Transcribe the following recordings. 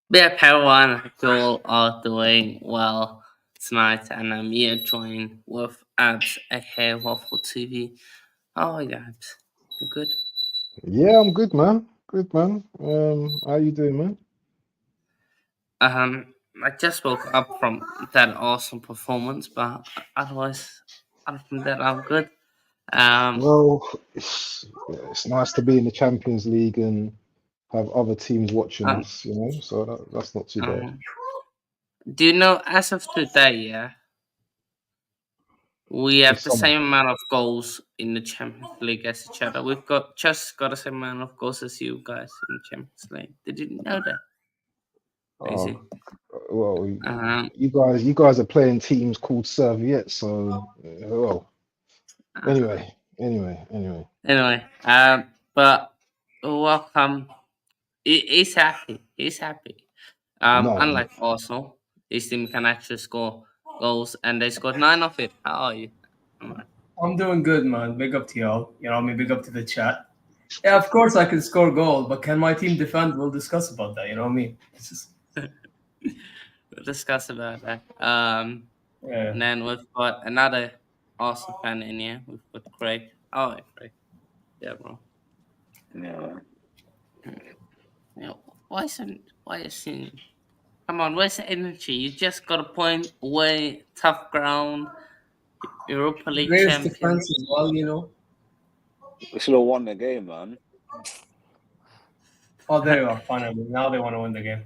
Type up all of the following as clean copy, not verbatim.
Yeah, everyone, you are doing well tonight, and I'm here joined with Abs, aka Waffle TV. How are you, Abs? You good? Yeah, I'm good, man. Good, man. How you doing, man? I just woke up from that awesome performance, but otherwise, other than that, I'm good. Um, Well, it's nice to be in the Champions League and have other teams watching um, us, so that's not too bad. um, do you know, as of today, yeah, we have It's the some, same amount of goals in the Champions League as each other. We've got the same amount of goals as you guys in the Champions League. Did you know that? uh, Crazy. well, Um, you guys are playing teams called Serviette, so well. uh, Anyway. anyway, but welcome. He's happy. He's happy. No, Unlike Arsenal, this team can actually score goals, and they scored nine of it. How are you? I'm doing good, man. Big up to y'all. Big up to the chat. Yeah, of course I can score goals, but can my team defend? We'll discuss about that. You know what I mean? It's just, We'll discuss about that. yeah. And then we've got another Arsenal fan in here. We've got Craig. Oh, Craig. Yeah, bro. Yeah. Yeah, why isn't come on, where's the energy? You just got a point away, tough ground, Europa League Greatest champion. defense as well. We should have won the game, man. Oh, there you are. Finally, now they want to win the game.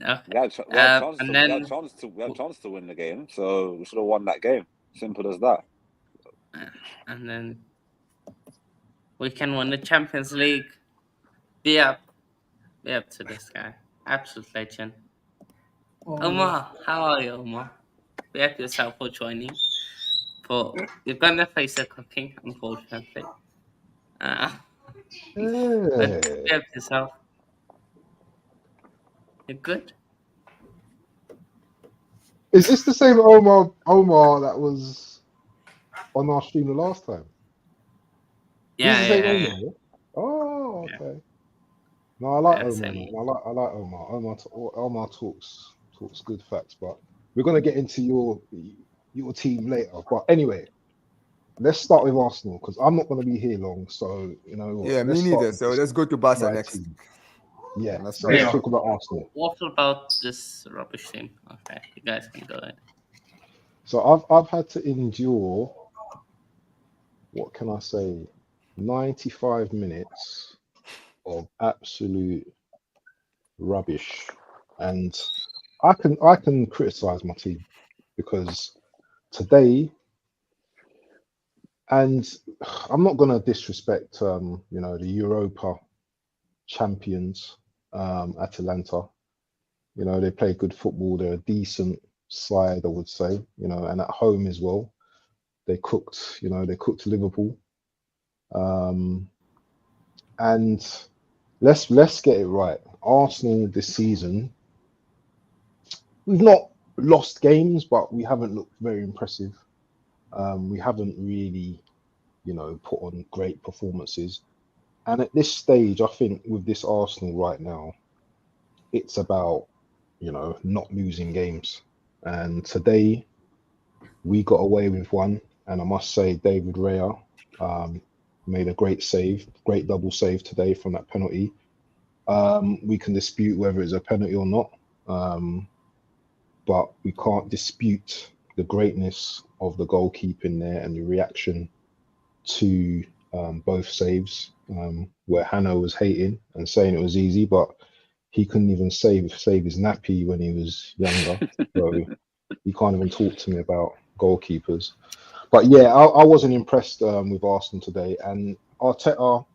Okay. We had chance And to we had then chance to we had chance to win the game, so we should have won that game. Simple as that. uh, and then we can win the Champions League. Be up, be up to this guy. Absolute legend. Oh no. Omar, how are you, Omar? Be up yourself for joining. For you're gonna face a cooking, unfortunately. Uh, but yeah. be up yourself. You're good. Is this the same Omar that was on our stream the last time? This is Yeah, the yeah, same yeah, yeah. Omar, yeah? Oh, Yeah, okay. No, I like yeah, Omar, man. same. I like Omar. Omar talks good facts, but we're gonna get into your team later. But anyway, let's start with Arsenal because I'm not gonna be here long. So you know what? Yeah, Let's me start neither. with So this let's go to Barca right next. team. Yeah. Let's So start let's there. Yeah. talk about Arsenal. What about this rubbish team? Okay, you guys can go ahead. So I've had to endure, what can I say, 95 minutes of absolute rubbish, and I can criticize my team because today, and I'm not gonna disrespect the Europa champions, Atalanta. They play good football. They're a decent side, I would say. And at home as well, they cooked Liverpool. Um, and let's get it right. Arsenal this season, we've not lost games, but we haven't looked very impressive. We haven't really, put on great performances. And at this stage, I think with this Arsenal right now, it's about, not losing games. And today we got away with one. And I must say, David Raya um, made a great save, great double save today from that penalty. We can dispute whether it's a penalty or not, um, but we can't dispute the greatness of the goalkeeping there and the reaction to both saves, where Hannah was hating and saying it was easy, but he couldn't even save his nappy when he was younger. So he can't even talk to me about goalkeepers. But yeah, I wasn't impressed with Arsenal today, and Arteta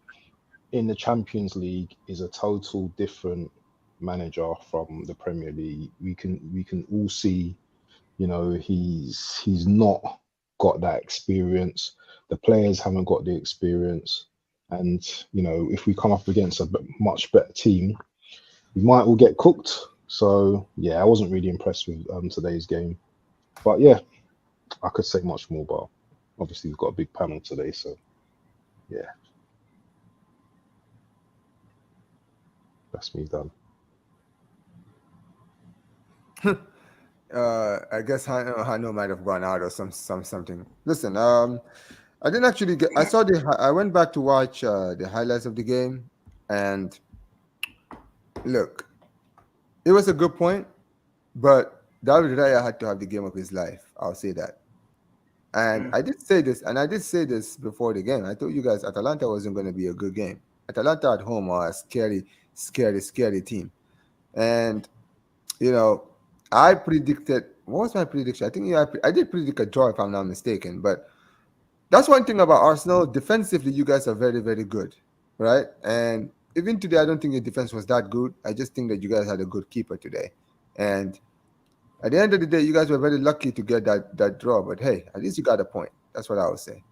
in the Champions League is a total different manager from the Premier League. We can all see, he's not got that experience. The players haven't got the experience, and if we come up against a much better team, we might all get cooked. So yeah, I wasn't really impressed with today's game. But yeah, I could say much more, but obviously we've got a big panel today, so yeah, that's me done. I guess Hano might have gone out or something. Listen, I didn't actually get. I saw I went back to watch the highlights of the game, and look, it was a good point, but David Raya had to have the game of his life. I'll say that. And I did say this before the game. I told you guys Atalanta wasn't going to be a good game. Atalanta at home are a scary team. And, I predicted, what was my prediction? I think I did predict a draw if I'm not mistaken. But that's one thing about Arsenal. Defensively, you guys are very, very good, right? And even today, I don't think your defense was that good. I just think that you guys had a good keeper today. And at the end of the day, you guys were very lucky to get that draw. But hey, at least you got a point. That's what I would say.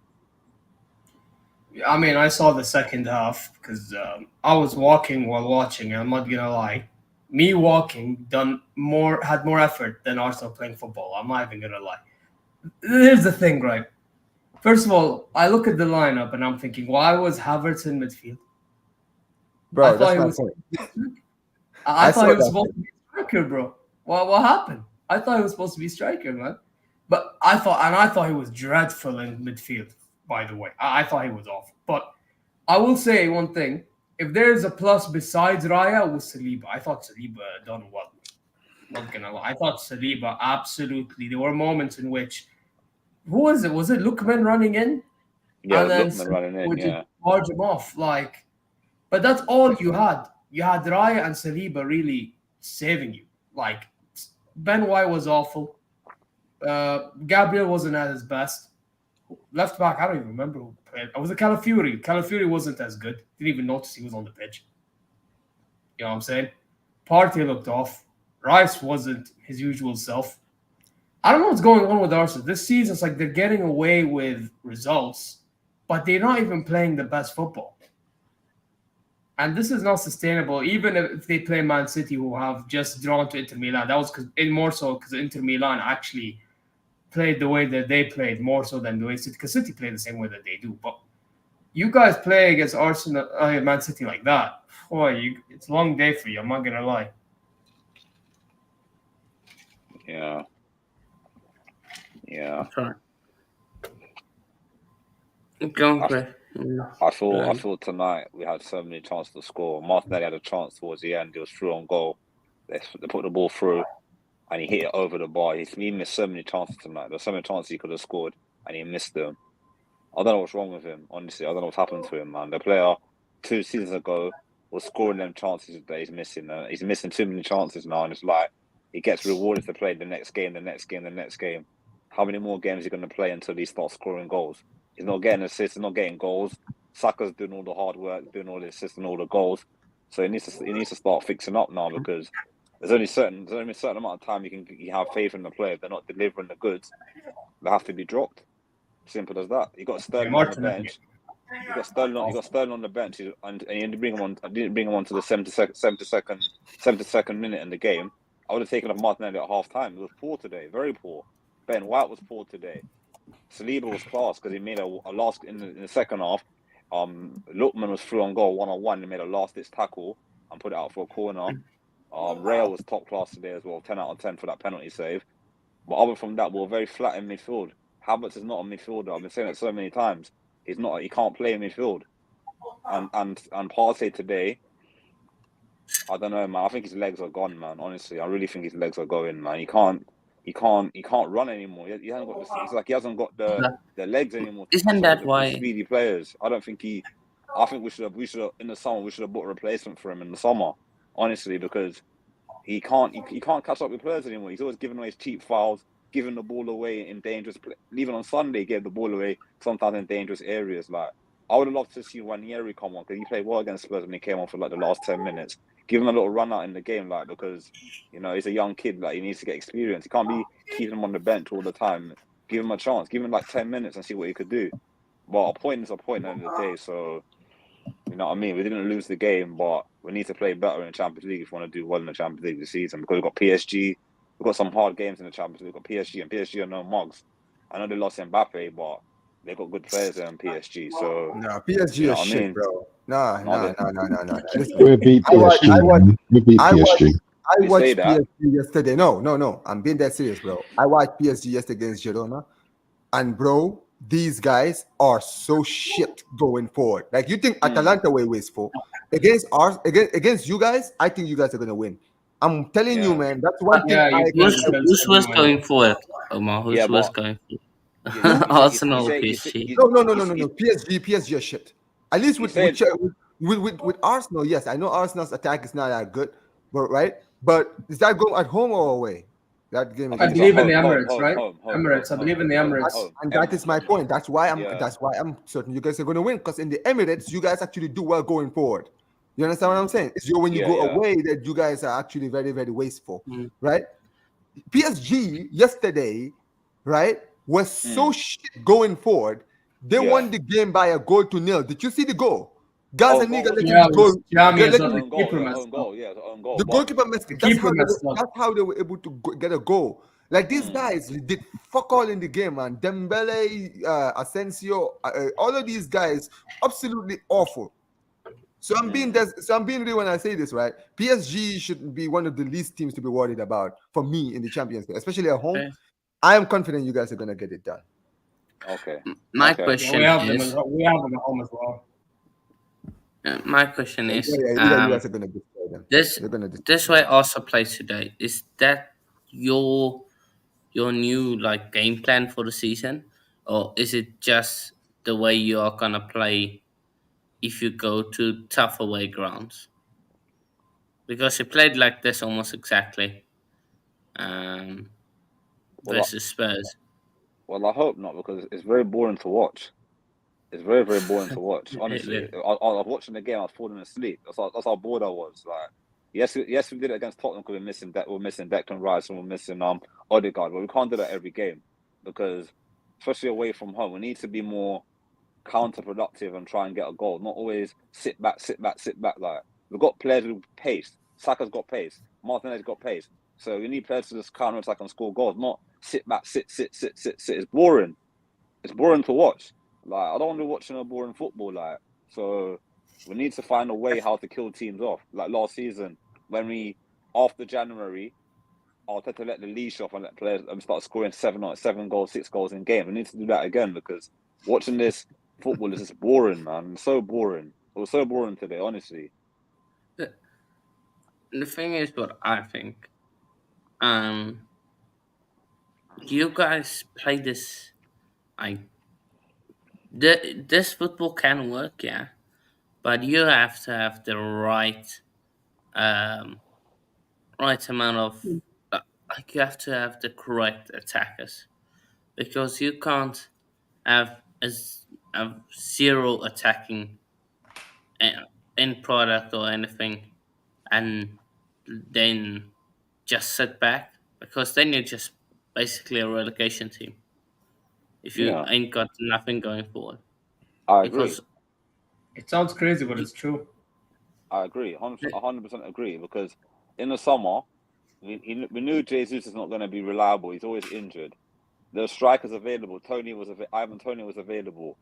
I mean, I saw the second half because I was walking while watching. I'm not gonna lie. Me walking had more effort than Arsenal playing football. I'm not even gonna lie. Here's the thing, right? First of all, I look at the lineup and I'm thinking, why was Havertz in midfield? Bro, that's my point. I thought he was supposed to be a striker, bro. What happened? I thought he was supposed to be a striker, man. But I thought he was dreadful in midfield, by the way. I thought he was awful. But I will say one thing. If there's a plus besides Raya, it was Saliba. I thought Saliba done well. Not gonna lie. I thought Saliba absolutely. There were moments in which, who was it? Was it Lookman running in? Yeah, And then Lookman running in, yeah. Charge him off. But that's all you had. You had Raya and Saliba really saving you. Like, Ben White was awful. Gabriel wasn't at his best. Left back, I don't even remember who played. Was it Calafiori? Calafiori wasn't as good. Didn't even notice he was on the pitch. You know what I'm saying? Partey looked off. Rice wasn't his usual self. I don't know what's going on with Arsenal. This season, it's like they're getting away with results, but they're not even playing the best football. And this is not sustainable, even if they play Man City, who have just drawn to Inter Milan. That was more so because Inter Milan actually played the way that they played, more so than the way City, because City played the same way that they do. But you guys play against Arsenal, Man City like that, boy, it's a long day for you. I'm not gonna lie. Yeah. Sorry. Go on, Chris. I feel tonight we had so many chances to score. Martinelli had a chance towards the end. It was through on goal. They put the ball through, and he hit it over the bar. He missed so many chances tonight. There's so many chances he could have scored, and he missed them. I don't know what's wrong with him. Honestly, I don't know what's happened to him, man. The player 2 seasons ago was scoring them chances that he's missing. He's missing too many chances now, and it's like he gets rewarded to play the next game. How many more games is he going to play until he starts scoring goals? He's not getting assists, he's not getting goals. Saka's doing all the hard work, doing all the assists and all the goals. So he needs to start fixing up now, because there's only a certain amount of time you have faith in the player. If they're not delivering the goods, they have to be dropped. Simple as that. You got Sterling on the bench. You got Sterling on the bench, and you didn't bring him on. I didn't bring him on to the 72nd minute in the game. I would have taken off Martinelli at half time. It was poor today, very poor. Ben White was poor today. Saliba was class because he made a last in the second half. Lookman was through on goal 1-on-1. He made a last-ditch tackle and put it out for a corner. Rail was top class today as well, 10 out of 10 for that penalty save. But other from that, we're very flat in midfield. Havertz is not a midfielder. I've been saying it so many times. He's not. He can't play in midfield. And Partey today, I don't know, man. I think his legs are gone, man. Honestly, I really think his legs are going, man. He can't run anymore. He hasn't got it's like he hasn't got the legs anymore. Isn't that why? Speedy players. I think we should have in the summer. We should have bought a replacement for him in the summer. Honestly, because he can't catch up with players anymore. He's always giving away his cheap fouls, giving the ball away in dangerous. Even on Sunday, he gave the ball away sometimes in dangerous areas. Like, I would have loved to see Ranieri come on, because he played well against Spurs when he came on for like the last 10 minutes. Give him a little run out in the game, like, because he's a young kid, like, he needs to get experience. He can't be keeping him on the bench all the time. Give him a chance. Give him like 10 minutes and see what he could do. But a point is a point at the end of the day. So, you know what I mean? We didn't lose the game, but we need to play better in the Champions League if we want to do well in the Champions League this season, because we've got PSG. We've got some hard games in the Champions League. We've got PSG, and PSG are no mugs. I know they lost Mbappe, but they've got good players in PSG. So no, PSG is shit, bro. No. We beat PSG. We beat PSG. I We say watched that. PSG yesterday. No. I'm being that serious, bro. I watched PSG yesterday against Girona, and bro, these guys are so shit going forward. Like you think Atalanta were wasteful against you guys? I think you guys are gonna win. I'm telling you, Yeah. man. That's one thing Yeah, you can Who's was anyway. going forward, Omar? Yeah, Who's was but going forward? you Arsenal or say PSG? No. PSG are shit. At least you with said with Arsenal, yes, I know Arsenal's attack is not that good, but right. But is that going at home or away? That game I against these are believe in the home, Arsenal. home, Emirates, home, right? home, home, home, Emirates. I home, believe in the home, Emirates. home. And that is my point. That's why Yeah. I'm certain you guys are going to win because in the Emirates, you guys actually do well going forward. You understand what I'm saying? It's when you Yeah, go yeah. away that you guys are actually very, very wasteful, Mm. right? PSG yesterday, right, was so shit going forward. They Yeah. won the game by a goal to nil. Did you see the goal? Gaza Own goal, Niga wasn't letting it? the goal. Tiami They as let well. the, The Own goal, keeper yeah, messed own up. goal, yeah, own goal. the But goalkeeper missed The it. keeper messed up. That's how they were able to get a goal. Like these guys did fuck all in the game, man. Dembele, Asensio, all of these guys absolutely awful. So I'm being real when I say this, right? PSG should be one of the least teams to be worried about for me in the Champions League, especially at home. Okay. I am confident you guys are gonna get it done. okay. My Okay. Yeah, question we have them. is, We have them at home as well. my question Yeah, is, you guys are gonna destroy them. this You're gonna destroy this way also plays today. Is that your new like game plan for the season, or is it just the way you are gonna play if you go to tough away grounds? Because you played like this almost exactly um, Well, versus Spurs. I hope not because it's very boring to watch. It's very, very boring to watch. Honestly, Really. I was watching the game. I was falling asleep. That's how bored I was. Like, yes, we did it against Tottenham because we're missing Declan Rice and we're missing Odegaard, but we can't do that every game because, especially away from home, we need to be more counterproductive and try and get a goal. Not always sit back, sit back, sit back. Like we've got players with pace. Saka's got pace. Martinez's got pace. So we need players to just counter attack and score goals. Not sit back, sit. It's boring. It's boring to watch. Like I don't want to be watching a boring football. Like so, we need to find a way how to kill teams off. Like last season, when we after January, Arteta let the leash off and let players start scoring 7 goals, 6 goals in game. We need to do that again because watching this football is just boring, man. It's so boring. It was so boring today, honestly. The thing is, what I think, um, you guys play this. I this football can work, yeah, but you have to have the um, right amount of like you have to have the correct attackers because you can't have a zero attacking end product or anything and then just sit back because then you're just basically a relegation team if you Yeah, ain't got nothing going forward. I agree. Because It sounds crazy, but you, it's true. I agree. 100% agree because in the summer, we knew Jesus is not going to be reliable. He's always injured. There were strikers available. Ivan Tony was available.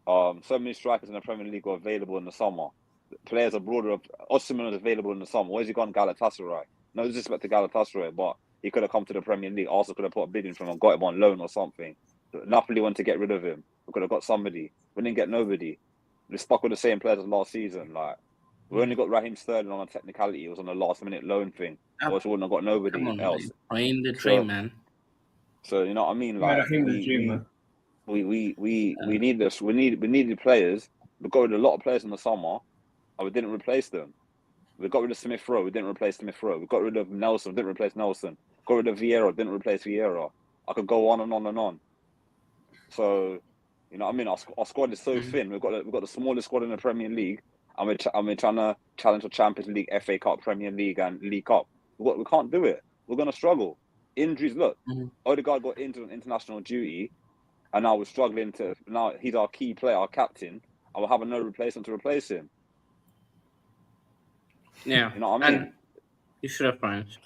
So many strikers in the Premier League were available in the summer. Players abroad, Osimhen was available in the summer. Where's he gone? Galatasaray. No disrespect to Galatasaray, but he could have come to the Premier League. Arsenal could have put a bid in for him and got him on loan or something. Napoli wanted to get rid of him. We could have got somebody. We didn't get nobody. We're stuck with the same players as last season. Like we only got Raheem Sterling on a technicality. It was on a last minute loan thing. Or else we wouldn't have got come nobody on, else. man, playing the dream, So man. you know what I mean? Yeah, Like Raheem the dream, man. we need this. We needed players. We got rid of a lot of players in the summer, and we didn't replace them. We got rid of Smith Rowe. We didn't replace Smith Rowe. We got rid of Nelson. We didn't replace Nelson. Got rid of Vieira. Didn't replace Vieira. I could go on and on and on. So, you know what I mean? Our squad is so thin. We've got the smallest squad in the Premier League, and we're trying to challenge the Champions League, FA Cup, Premier League, and League Cup. We can't do it. We're gonna struggle. Injuries. Look, Odegaard got injured on international duty, and now we're struggling to. Now he's our key player, our captain, and we're having no replacement to replace him. Yeah, You know what I mean? and you should have friends.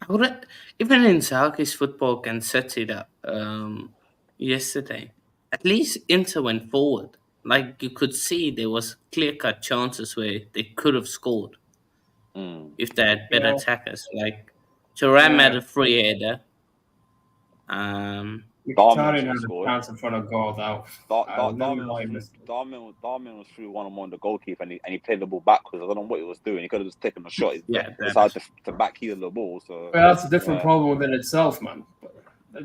I would even in Zalgiris football against City that yesterday, at least Inter went forward. Like you could see, there was clear cut chances where they could have scored. if they had better Yeah. attackers. Like Thuram had Yeah. a free header. Darmian Mkhitaryan should have had a scored. chance in front of goal. That I don't know why he missed it. Darmian was through one on the goalkeeper, and he played the ball backwards. I don't know what he was doing. He could have just taken a shot. He Yeah, decided to backheel the ball. So Well, that's a different problem within itself, man. But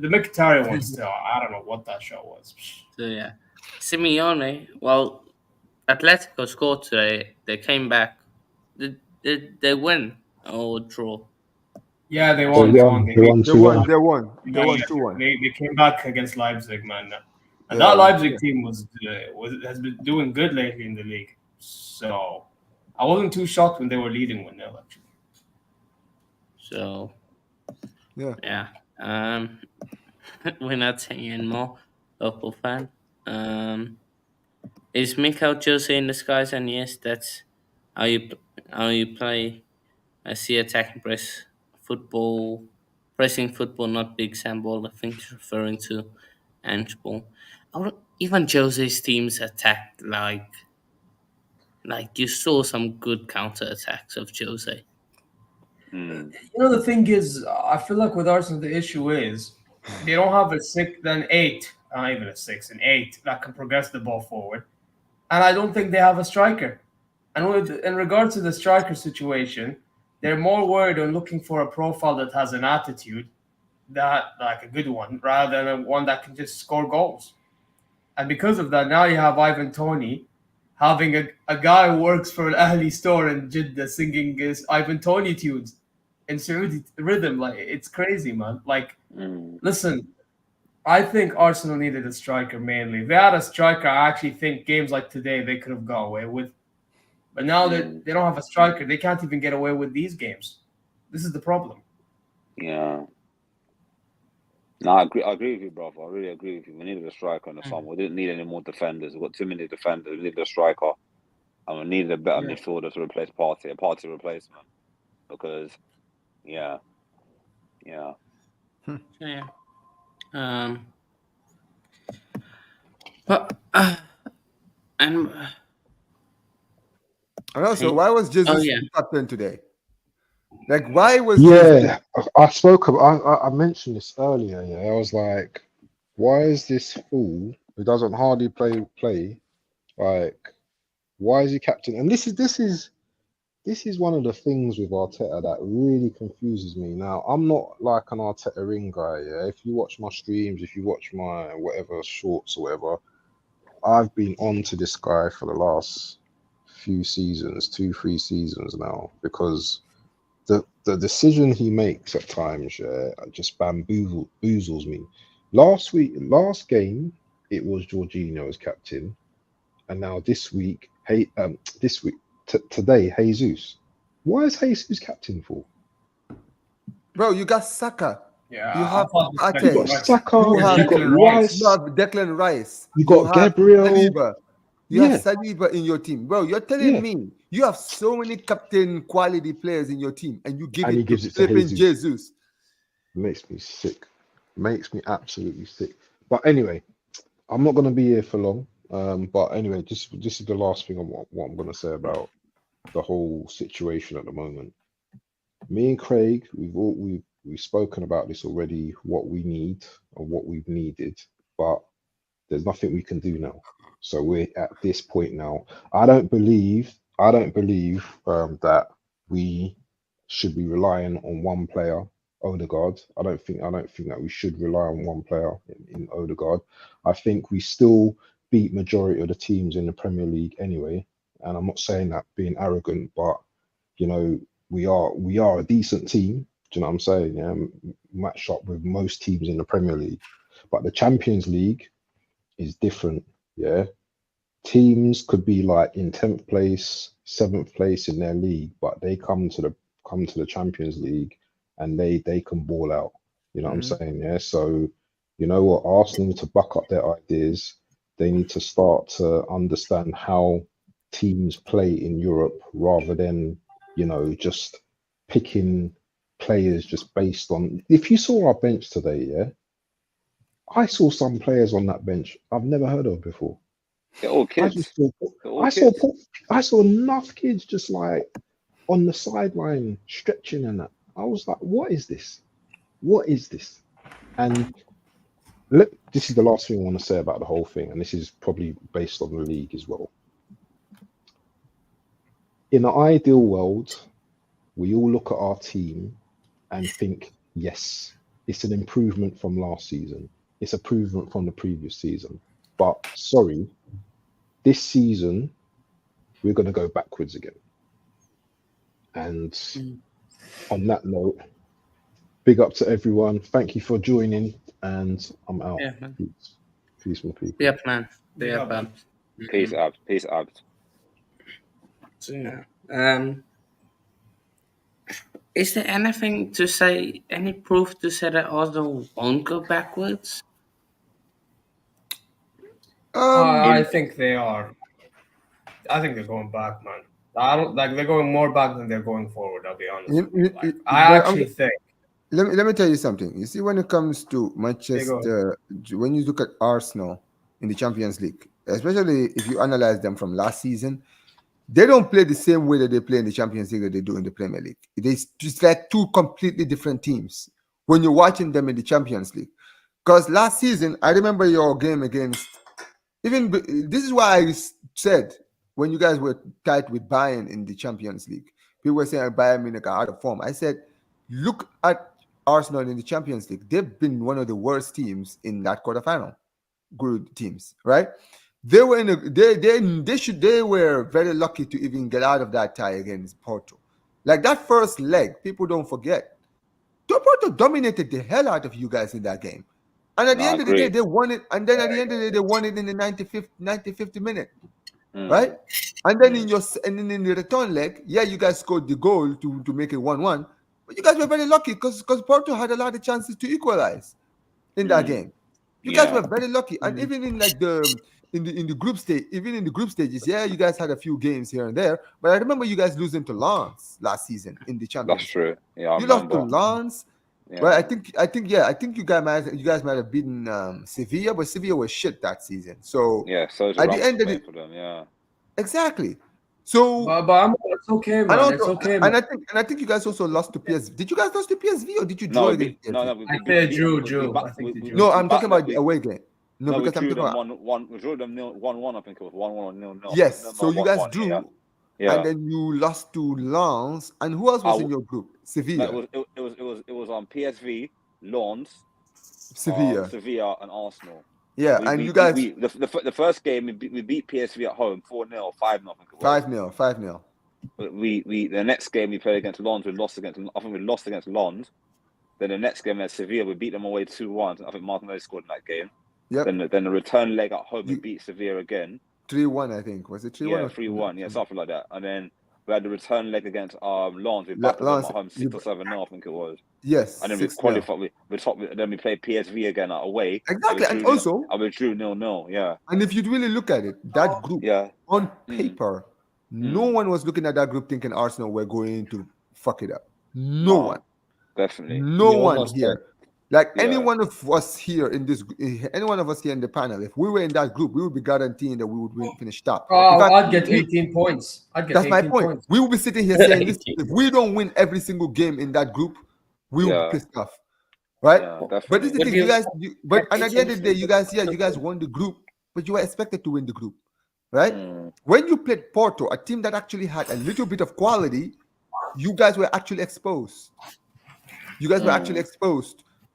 the Mkhitaryan one still, I don't know what that shot was. so yeah. Simeone, well, Atletico scored today. They came back. Did they win or draw? Yeah, they They won. They won. won. They won They 2-1. won. They won. They Yeah, won yeah. 2-1. They came back against Leipzig, man. And Yeah, that Leipzig team has been doing good lately in the league. So I wasn't too shocked when they were leading 1-0, actually. So Yeah. we're not saying anymore. Local fan. Is Mikel Jose in disguise? And yes, that's how you play. I see attacking pressing football, not big sandball. I think he's referring to handball. Even Jose's teams attacked like you saw some good counter attacks of Jose. You know, the thing is, I feel like with Arsenal, the issue is they don't have an 8, not even a 6, an 8 that can progress the ball forward. And I don't think they have a striker. And in regards to the striker situation, they're more worried on looking for a profile that has an attitude, that like a good one, rather than one that can just score goals. And because of that, now you have Ivan Toney having a guy who works for an Ahli store in Jeddah singing his Ivan Toney tunes in Saudi rhythm. Like, it's crazy, man. Like, listen, I think Arsenal needed a striker mainly. If they had a striker, I actually think games like today they could have got away with. But now that they don't have a striker, they can't even get away with these games. This is the problem. Yeah. No, I agree with you, brother. I really agree with you. We needed a striker in the summer. We didn't need any more defenders. We've got too many defenders. We needed a striker. And we needed a better midfielder to replace Partey, a Partey replacement. Because, yeah. Yeah. But and also, why was Jesus the captain today? Like, why was I mentioned this earlier. Yeah, I was like, why is this fool who doesn't hardly play? Like, why is he captain? And this is one of the things with Arteta that really confuses me. Now, I'm not like an Arteta ring guy. Yeah, if you watch my streams, if you watch my whatever shorts or whatever, I've been on to this guy for the last few seasons, 2-3 seasons now, because the decision he makes at times just bamboozles me. Last game, it was Jorginho as captain, and now this week, today, Jesus. Why is Jesus captain for? Bro, you got Saka. Yeah, you have Saka. You got Declan Rice. You got Gabriel. Saliba. You have Saliba in your team. Bro, you're telling me you have so many captain quality players in your team and you give it to flipping Jesus. Makes me sick. Makes me absolutely sick. But anyway, I'm not going to be here for long. But anyway, this is the last thing what I'm going to say about the whole situation at the moment. Me and Craig, we've spoken about this already, what we need and what we've needed, but there's nothing we can do now. So we're at this point now. I don't believe that we should be relying on one player, Odegaard. I don't think that we should rely on one player in Odegaard. I think we still beat majority of the teams in the Premier League anyway. And I'm not saying that being arrogant, but you know, we are a decent team. Do you know what I'm saying? Yeah, match up with most teams in the Premier League, but the Champions League is different. Yeah, teams could be like in 10th place, 7th place in their league, but they come to the Champions League and they can ball out. You know what I'm saying? Yeah. So you know what, Arsenal need to buck up their ideas. They need to start to understand how teams play in Europe rather than, you know, just picking players just based on. If you saw our bench today, yeah, I saw some players on that bench I've never heard of before. They're all kids. I saw enough kids just like on the sideline stretching and that. I was like, what is this? What is this? And this is the last thing I want to say about the whole thing, and this is probably based on the league as well. In an ideal world, we all look at our team and think, yes, it's an improvement from last season. It's an improvement from the previous season. But sorry, this season, we're going to go backwards again. And on that note, big up to everyone. Thank you for joining, and I'm out. Yeah, man. Peace, my people. Yep, man. Yep, man. Peace out. Peace out. So, yeah. Is there anything to say, any proof to say that Arsenal won't go backwards? I think they are. I think they're going back, man. I don't like they're going more back than they're going forward. I'll be honest. I actually think. Let me tell you something. You see, when it comes to Manchester, when you look at Arsenal in the Champions League, especially if you analyze them from last season, they don't play the same way that they play in the Champions League that they do in the Premier League. It's just like two completely different teams when you're watching them in the Champions League. Because last season, I remember your game against. This is why I said when you guys were tight with Bayern in the Champions League, people were saying Bayern Munich are out of form. I said, look at Arsenal in the Champions League. They've been one of the worst teams in that quarterfinal. Good teams, right? They were they were very lucky to even get out of that tie against Porto. Like that first leg, people don't forget. Porto dominated the hell out of you guys in that game. And at the end of the day, they won it. And then at the end of the day, they won it in the 95th minute. Right? And then in the return leg, you guys scored the goal to make it 1-1. But you guys were very lucky because Porto had a lot of chances to equalize in that game. You guys were very lucky. And even in like in the group stage, even in the group stages, you guys had a few games here and there. But I remember you guys losing to Lens last season in the Champions. That's true. Yeah, you lost to Lens. Yeah. Well, I think you guys might have beaten Sevilla, but Sevilla was shit that season. So so at the end of the for them, exactly. So but it's okay, man. Also, it's okay, man. And I think you guys also lost to PSV. Did you guys lose to PSV or did you draw against PSV? No, I think they drew. No, I'm talking about the away game. No, because I'm talking about we drew them 1-1. I think it was 1-1 or 0-0. Yes, so you guys drew. Yeah. And then you lost to Lens. And who else was in your group? Sevilla. It was on PSV, Lens, Sevilla, and Arsenal. Yeah, you guys. The first game we beat PSV at home 4-0, 5-0. I think it was. 5-0. The next game we played against Lens, we lost against Lens. Then the next game at Sevilla, we beat them away 2-1. I think Martinelli scored in that game. Yep. Then the return leg at home, we beat Sevilla again. 3-1, I think. Was it 3-1? Yeah, 3-1. Yeah, something like that. And then we had the return leg against Lens. We battled them at home 6 or 7-0, I think it was. Yes. And then we qualified. Then we played PSV again away. Exactly. And also, we drew 0-0. Yeah. And if you really look at it, that group on paper, no one was looking at that group thinking Arsenal were going to fuck it up. No one. Definitely. No one here. Like any one of us here in the panel, if we were in that group, we would be guaranteeing that we would finish top. I'd get 18 points. That's my point. We will be sitting here saying, listen, if we don't win every single game in that group, we will be pissed off. Right? Yeah, but this is the thing, and at the end of the day, you guys won the group, but you were expected to win the group. Right? When you played Porto, a team that actually had a little bit of quality, you guys were actually exposed.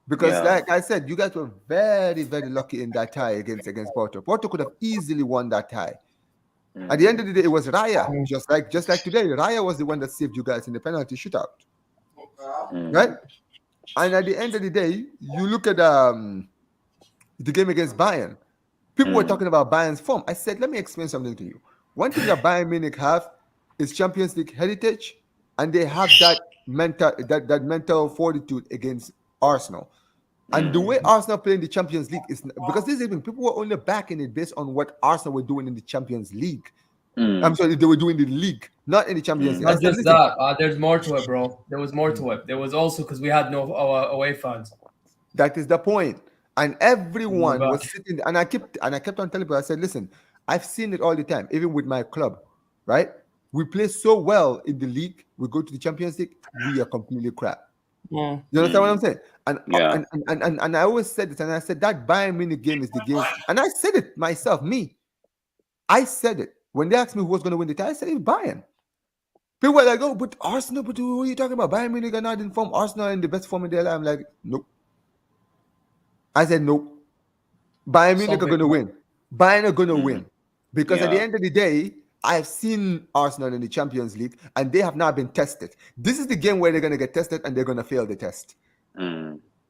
Because, like I said, you guys were very, very lucky in that tie against Porto. Porto could have easily won that tie. At the end of the day, it was Raya. Just like today, Raya was the one that saved you guys in the penalty shootout. Right? And at the end of the day, you look at the game against Bayern. People were talking about Bayern's form. I said, let me explain something to you. One thing that Bayern Munich have is Champions League heritage, and they have that mental fortitude against Arsenal. And the way Arsenal play in the Champions League is because this evening people were only backing it based on what Arsenal were doing in the Champions League. I'm sorry, they were doing in the league, not in the Champions League. Not just that. There's more to it, bro. There was more to it. There was also because we had no away fans. That is the point. And everyone was sitting, and I kept on telling people, I said, listen, I've seen it all the time, even with my club, right? We play so well in the league. We go to the Champions League. We are completely crap. Yeah. You understand what I'm saying? And, Yeah. and I always said it, and I said that Bayern Munich game is the game. And I said it myself, I said it. When they asked me who was going to win the title, I said it's Bayern. People were like, oh, but Arsenal, but who are you talking about? Bayern Munich are not in form. Arsenal in the best form in their life. I'm like, nope. I said, nope. Bayern Munich are going to win. Bayern are going to win. Because at the end of the day, I've seen Arsenal in the Champions League, and they have not been tested. This is the game where they're going to get tested, and they're going to fail the test.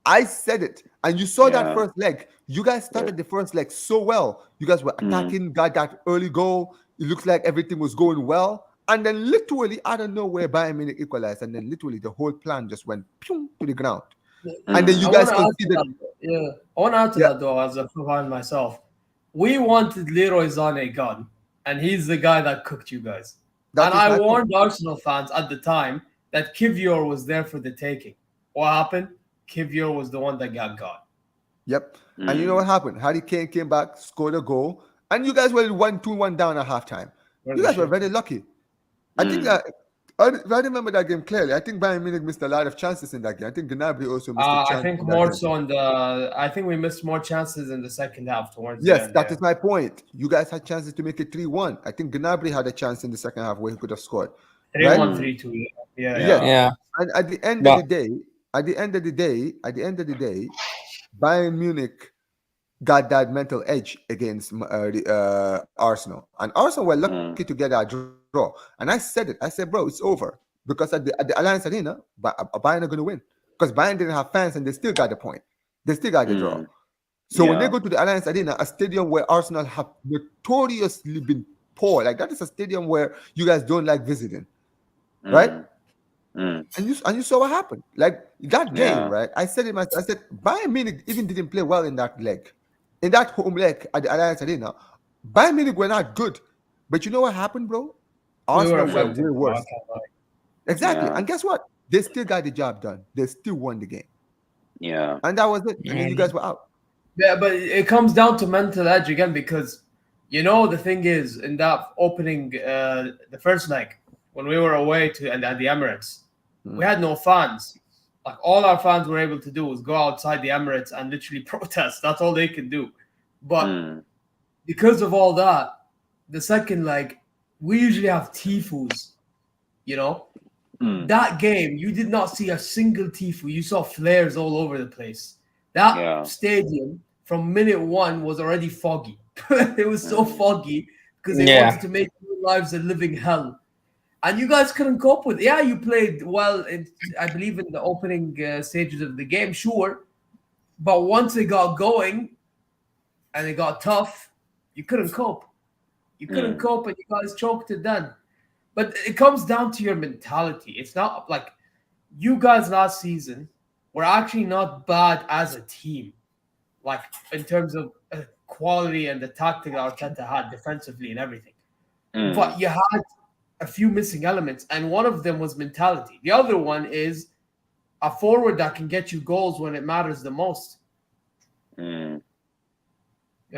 I said it, and you saw that first leg. You guys started the first leg so well. You guys were attacking, got that early goal. It looks like everything was going well. And then literally, I don't know where Bayern Munich equalized, and then literally the whole plan just went to the ground. And then you guys conceded. I want to add to that though, as a fan myself. We wanted Leroy Sané gone, and he's the guy that cooked you guys. And I warned Arsenal fans at the time that Kivior was there for the taking. What happened? Kivior was the one that got got. Yep. And you know what happened? Harry Kane came back, scored a goal, and you guys were 1-2-1 down at halftime. You guys were very lucky. I think that I remember that game clearly. I think Bayern Munich missed a lot of chances in that game. I think Gnabry also missed a chance. I think more so on the. I think we missed more chances in the second half towards. Yes, that is my point. You guys had chances to make it 3-1. I think Gnabry had a chance in the second half where he could have scored. 3-1, 3-2. Yeah. And at the end of the day, Bayern Munich got that mental edge against Arsenal, and Arsenal were lucky to get a draw. And I said it. I said, bro, it's over, because at the Allianz Arena, Bayern are going to win, because Bayern didn't have fans and they still got the point. They still got the draw. So when they go to the Allianz Arena, a stadium where Arsenal have notoriously been poor, like that is a stadium where you guys don't like visiting, right? And you saw what happened. Like that game, right? I said it myself. I said Bayern Munich even didn't play well in that leg. In that home leg at the Allianz Arena, Bayern Munich were not good. But you know what happened, bro? Arsenal were way worse. Exactly. And guess what? They still got the job done. They still won the game. Yeah. And that was it. And then you guys were out. Yeah, but it comes down to mental edge again, because, the thing is, in that opening, the first leg, when we were away at the Emirates, we had no fans. Like, all our fans were able to do was go outside the Emirates and literally protest. That's all they could do. But because of all that, the second leg, we usually have tifos, That game, you did not see a single tifo. You saw flares all over the place. That stadium, from minute one, was already foggy. It was so foggy because they wanted to make your lives a living hell. And you guys couldn't cope with it. Yeah, you played well, I believe, in the opening stages of the game, sure. But once it got going and it got tough, you couldn't cope. You couldn't cope, and you guys choked it then. But it comes down to your mentality. It's not like you guys last season were actually not bad as a team, like in terms of quality and the tactic that Arteta had defensively and everything. But you had a few missing elements, and one of them was mentality. The other one is a forward that can get you goals when it matters the most. You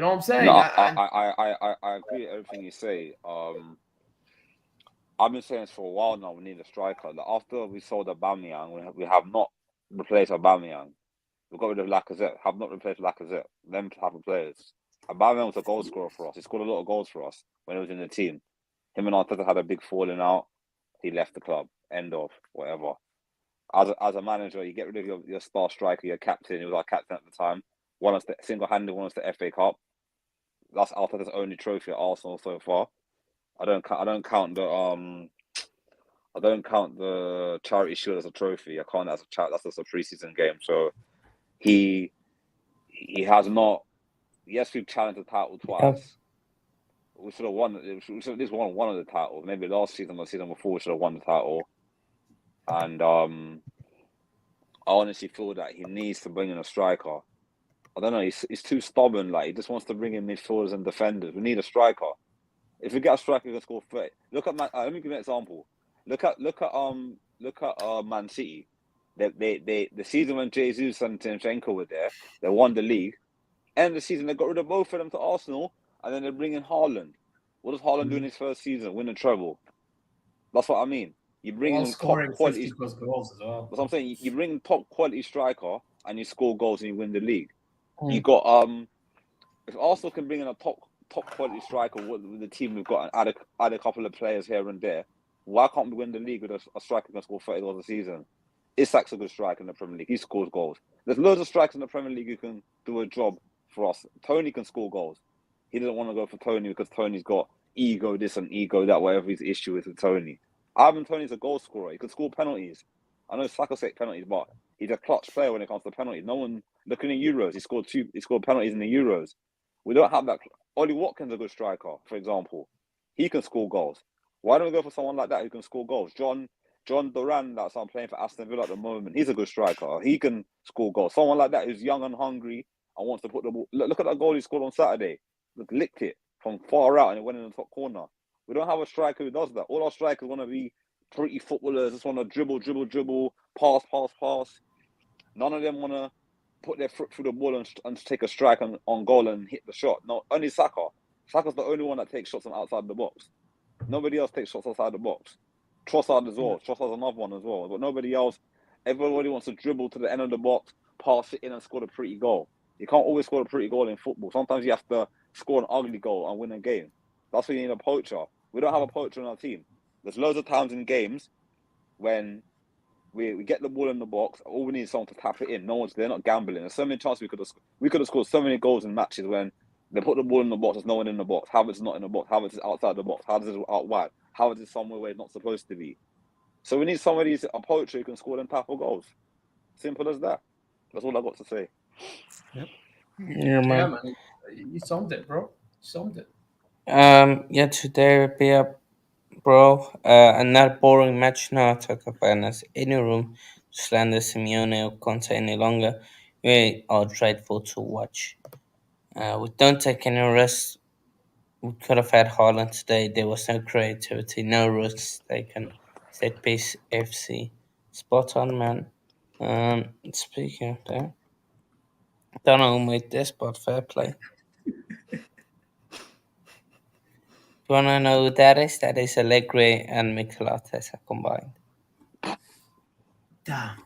know what I'm saying? No, I agree with everything you say. I've been saying this for a while now. We need a striker. Like, after we sold Aubameyang, we have not replaced Aubameyang. We got rid of Lacazette. Have not replaced Lacazette. Them type of players. Aubameyang was a goal scorer for us. He scored a lot of goals for us when he was in the team. Him and Arteta had a big falling out. He left the club. End of whatever. As a manager, you get rid of your star striker, your captain. He was our captain at the time. Won us single-handedly won us the FA Cup. That's Arteta's only trophy at Arsenal so far. I don't count the Charity Shield as a trophy. I count that as a that's just a pre-season game. So he has not. Yes, we've challenged the title twice. We should have won. We should at least won one of the titles. Maybe last season or the season before, we should have won the title. And I honestly feel that he needs to bring in a striker. I don't know. He's too stubborn. Like, he just wants to bring in midfielders and defenders. We need a striker. If we get a striker who can score 30, look at let me give you an example. Look at Man City. The season when Jesus and Timchenko were there, they won the league. End of the season, they got rid of both of them to Arsenal, and then they bring in Haaland. What does Haaland do in his first season? Win a treble. That's what I mean. You bring While in top scoring quality. 50 plus goals as well. That's what I'm saying. You bring in top quality striker and you score goals and you win the league. You Mm. got if Arsenal can bring in a top quality striker with the team we've got and add a couple of players here and there, why can't we win the league with a striker who can score 30 goals a season? Isak's a good striker in the Premier League. He scores goals. There's loads of strikers in the Premier League who can do a job for us. Tony can score goals. He doesn't want to go for Tony because Tony's got ego this and ego that, whatever his issue is with Tony. Ivan Tony's a goal scorer. He can score penalties. I know Saka takes penalties, but he's a clutch player when it comes to penalties. No one looking at Euros. He scored penalties in the Euros. We don't have that. Ollie Watkins is a good striker, for example. He can score goals. Why don't we go for someone like that who can score goals? John Duran, that's playing for Aston Villa at the moment. He's a good striker. He can score goals. Someone like that who's young and hungry and wants to put the ball. Look at that goal he scored on Saturday. Look, licked it from far out and it went in the top corner. We don't have a striker who does that. All our strikers want to be pretty footballers. Just want to dribble, pass. None of them want to put their foot through the ball and take a strike on goal and hit the shot. No, only Saka. Saka's the only one that takes shots from outside the box. Nobody else takes shots outside the box. Trossard as well. Trossard's another one as well. But nobody else. Everybody wants to dribble to the end of the box, pass it in and score a pretty goal. You can't always score a pretty goal in football. Sometimes you have to score an ugly goal and win a game. That's when you need a poacher. We don't have a poacher in our team. There's loads of times in games when we get the ball in the box. All we need is someone to tap it in. They're not gambling. There's so many chances we could have scored so many goals in matches when they put the ball in the box. There's no one in the box. Havertz is not in the box. Havertz is outside the box. Havertz is out wide. Havertz is somewhere where it's not supposed to be. So we need somebody, a poacher who can score them type of goals. Simple as that. That's all I got to say. Yep. Yeah, man. Yeah, man. You summed it, bro. You summed it. Yeah, today will be a bro. Another boring match. No attack of fairness. Any room to slander Simeone or Conte any longer. We are dreadful to watch. We don't take any risks. We could have had Haaland today. There was no creativity, no risks taken. Set piece FC. Spot on, man. Speaking of that, don't know who made this, but fair play. You wanna know who that is? That is Allegri and Mikel Arteta combined. Damn.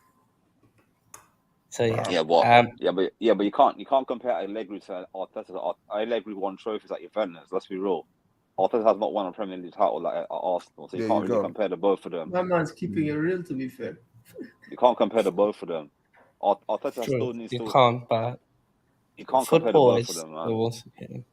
So yeah. but you can't compare Allegri to Arteta. Allegri won trophies at Juventus. Let's be real. Arteta has not won a Premier League title like at Arsenal, so you can't really compare the both of them. My man's keeping it real, to be fair. You can't compare the both of them. Arteta still needs you to. Can't, but you can't compare the both of them, man.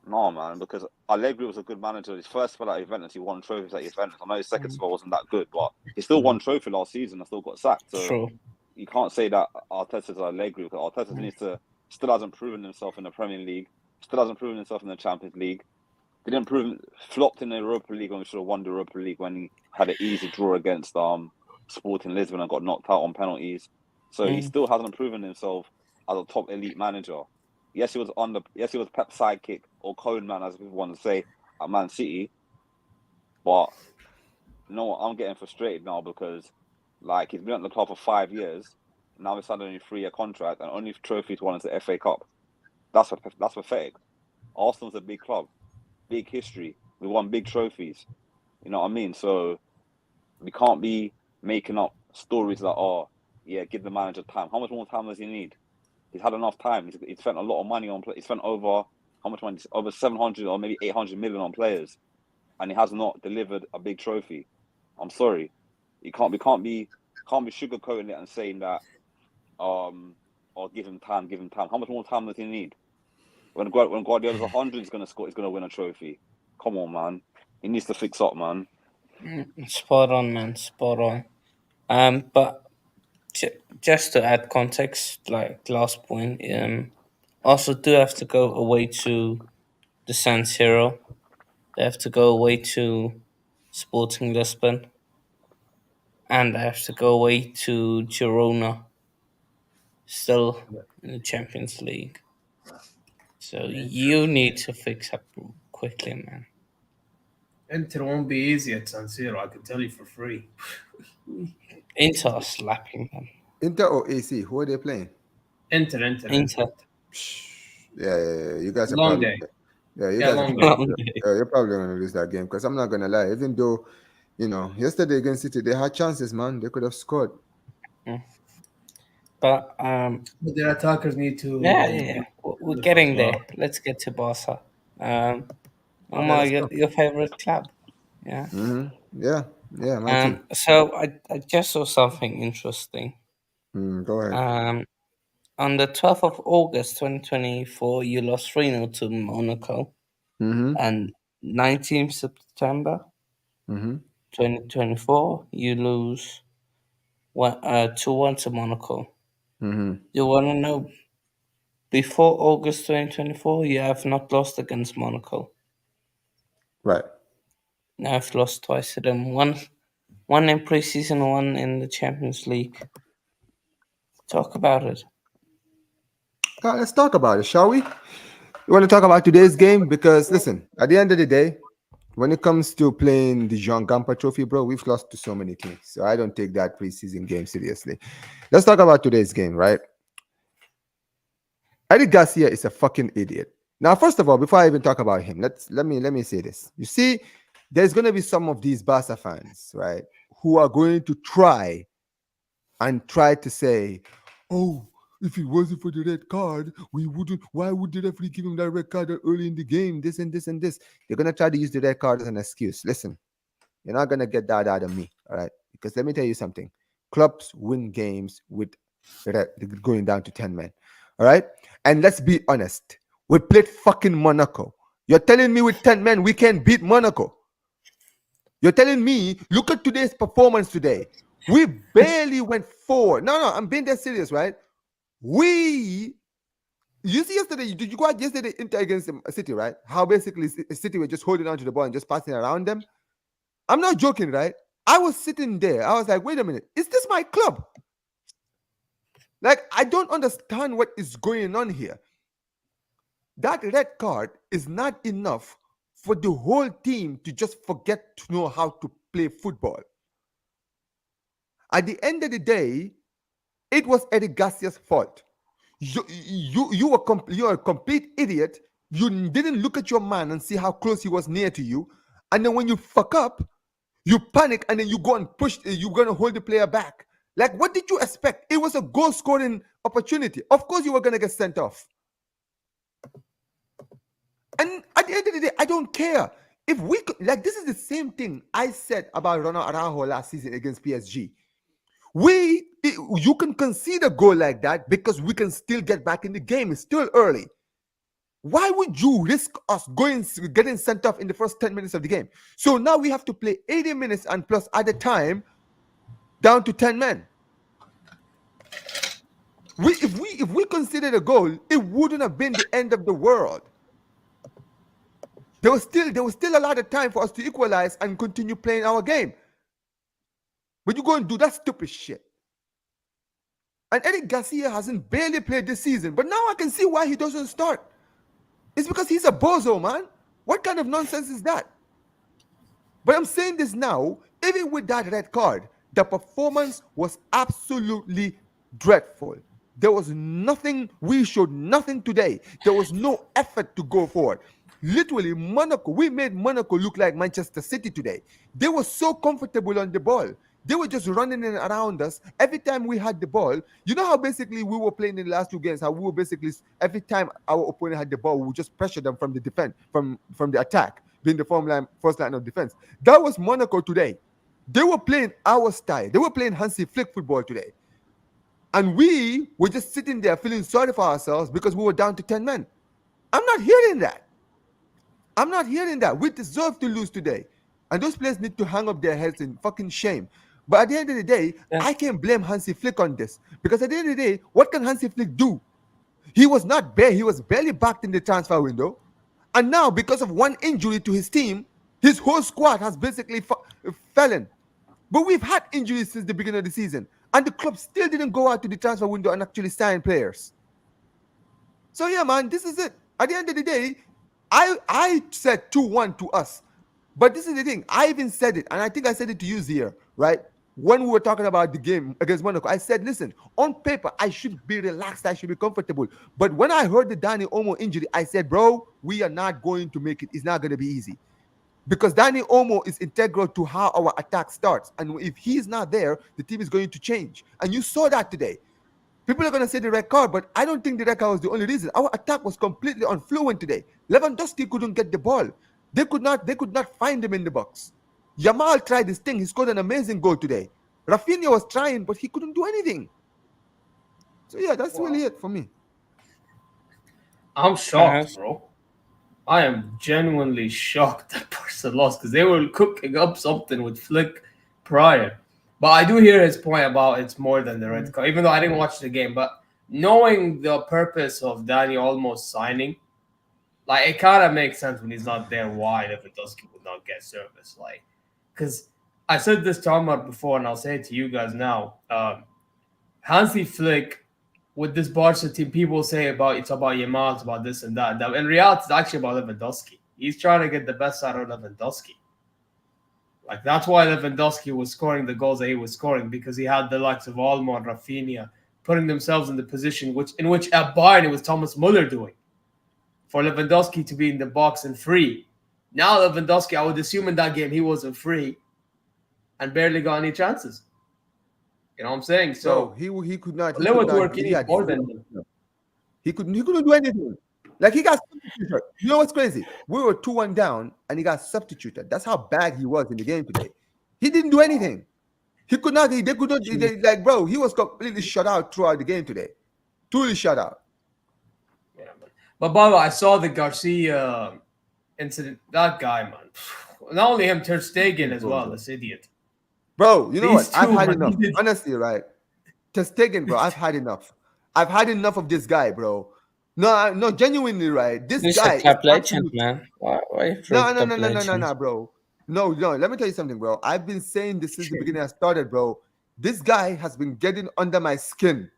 No, man, because Allegri was a good manager. His first spell at Juventus, he won trophies at Juventus. I know his second spell wasn't that good, but he still won trophy last season and still got sacked. So True. You can't say that Arteta's Allegri because Arteta still hasn't proven himself in the Premier League, still hasn't proven himself in the Champions League. Flopped in the Europa League when we should have won the Europa League when he had an easy draw against Sporting Lisbon and got knocked out on penalties. So he still hasn't proven himself as a top elite manager. Yes, he was Pep's sidekick or cone man, as people want to say, at Man City. But I'm getting frustrated now because he's been at the club for 5 years. Now he's signed a new 3-year contract and only trophy to won is the FA Cup. That's pathetic. Arsenal's a big club, big history. We won big trophies. You know what I mean? So we can't be making up stories like, give the manager time. How much more time does he need? He's had enough time. He's spent a lot of money on players. He spent over how much money? Over 700 or maybe 800 million on players, and he has not delivered a big trophy. I'm sorry, we can't be sugarcoating it and saying that, give him time. How much more time does he need? When Guardiola's 100 is going to score, he's going to win a trophy. Come on, man. He needs to fix up, man. Spot on, man. Spot on. But just to add context, like last point, also do have to go away to the San Siro. They have to go away to Sporting Lisbon. And they have to go away to Girona. Still in the Champions League. So you need to fix up quickly, man. Inter won't be easy at San Siro, I can tell you for free. Inter are slapping them. Inter or AC? Who are they playing? Inter. Yeah. You guys are Long probably. day. Yeah, you Yeah, guys. long day. You're probably gonna lose that game because I'm not gonna lie. Even though Yesterday against City, they had chances, man. They could have scored. Mm. But But their attackers need yeah, to yeah, yeah. be We're wonderful as getting well. there. Let's get to Barca. Um, Okay, Omar, let's go. your favorite club? Yeah. Yeah, yeah, my team. So I just saw something interesting. Go ahead. On the 12th of August 2024, you lost 3-0 to Monaco. Mm-hmm. And 19th September Mm-hmm. 2024, you lose 2-1 to Monaco. Mm-hmm. You want to know, before August 2024, you have not lost against Monaco. Right. Now I've lost twice to them. One in preseason, one in the Champions League. Talk about it. Let's talk about it, shall we? You want to talk about today's game? Because listen, at the end of the day, when it comes to playing the Jean Gampa Trophy, bro, we've lost to so many teams. So I don't take that preseason game seriously. Let's talk about today's game, right? Eddie Garcia is a fucking idiot. Now, first of all, before I even talk about him, let me say this. You see, there's gonna be some of these Barca fans, right, who are going to try to say, "Oh, if it wasn't for the red card, we wouldn't. Why would the referee give him that red card early in the game? This and this and this." They're gonna try to use the red card as an excuse. Listen, you're not gonna get that out of me, all right? Because let me tell you something: clubs win games with going down to 10 men, all right? And let's be honest, we played fucking Monaco. You're telling me with 10 men we can beat Monaco? You're telling me, look at today's performance today. We barely went forward. No, I'm being that serious, right? You see yesterday, did you go out yesterday against City, right? How basically City were just holding on to the ball and just passing around them. I'm not joking, right? I was sitting there. I was like, wait a minute, is this my club? Like, I don't understand what is going on here. That red card is not enough for the whole team to just forget to know how to play football. At the end of the day, it was Eddie Garcia's fault. You're a complete idiot. You didn't look at your man and see how close he was near to you. And then when you fuck up, you panic and then you go and push, you're going to hold the player back. Like, what did you expect? It was a goal scoring opportunity. Of course, you were going to get sent off. And at the end of the day, I don't care. If we could, like, this is the same thing I said about Ronald Araujo last season against PSG. You can concede a goal like that because we can still get back in the game. It's still early. Why would you risk us getting sent off in the first 10 minutes of the game? So now we have to play 80 minutes and plus at a time down to 10 men. If we considered a goal, it wouldn't have been the end of the world. There was still a lot of time for us to equalize and continue playing our game. But you go and do that stupid shit. And Eric Garcia hasn't barely played this season, but now I can see why he doesn't start. It's because he's a bozo, man. What kind of nonsense is that? But I'm saying this now, even with that red card, the performance was absolutely dreadful. There was nothing, we showed nothing today. There was no effort to go forward. Literally, Monaco, we made Monaco look like Manchester City today. They were so comfortable on the ball. They were just running in around us. Every time we had the ball, you know how basically we were playing in the last two games, how we were basically, every time our opponent had the ball, we would just pressure them from the defense, from the attack, being the first line of defense. That was Monaco today. They were playing our style. They were playing Hansi Flick football today. And we were just sitting there feeling sorry for ourselves because we were down to 10 men. I'm not hearing that. I'm not hearing that. We deserve to lose today. And those players need to hang up their heads in fucking shame. But at the end of the day, I can't blame Hansi Flick on this. Because at the end of the day, what can Hansi Flick do? He was barely backed in the transfer window. And now, because of one injury to his team, his whole squad has basically fallen. But we've had injuries since the beginning of the season. And the club still didn't go out to the transfer window and actually sign players. So yeah, man, this is it. At the end of the day, I said 2-1 to us. But this is the thing. I even said it, and I think I said it to you here, right? When we were talking about the game against Monaco, I said, listen, on paper, I should be relaxed. I should be comfortable. But when I heard the Dani Olmo injury, I said, bro, we are not going to make it. It's not going to be easy. because Danny Olmo is integral to how our attack starts. And if he's not there, the team is going to change. And you saw that today. People are going to say the red card, but I don't think the red card was the only reason. Our attack was completely unfluent today. Lewandowski couldn't get the ball. They could not find him in the box. Yamal tried his thing. He scored an amazing goal today. Rafinha was trying, but he couldn't do anything. So yeah, that's really it for me. I'm shocked, bro. I am genuinely shocked that Barca lost because they were cooking up something with Flick prior. But I do hear his point about it's more than the red card, even though I didn't watch the game. But knowing the purpose of Danny almost signing, like it kind of makes sense when he's not there why Lewandowski would not get service. Like, because I said this to Ahmad before, and I'll say it to you guys now. Hansi Flick with this Barca team, people say it's about Yamal, it's about this and that. In reality, it's actually about Lewandowski. He's trying to get the best out of Lewandowski. Like, that's why Lewandowski was scoring the goals that he was scoring, because he had the likes of Olmo and Rafinha putting themselves in the position in which at Bayern it was Thomas Muller doing, for Lewandowski to be in the box and free. Now Lewandowski, I would assume in that game he wasn't free and barely got any chances. You know what I'm saying? So he could not. He couldn't do anything. Like, he got substituted. You know what's crazy? We were 2-1 down, and he got substituted. That's how bad he was in the game today. He didn't do anything. He could not. They could not. Like, bro, he was completely shut out throughout the game today. Truly shut out. Yeah, but by the way, I saw the Garcia incident. That guy, man. Not only him, Ter Stegen as well. This idiot. Bro, you know what? I've had enough. Honestly, right? Ter Stegen, bro, I've had enough. I've had enough of this guy, bro. No, genuinely, right? This guy is legend, man. Why No, bro. No. Let me tell you something, bro. I've been saying this since the beginning I started, bro. This guy has been getting under my skin.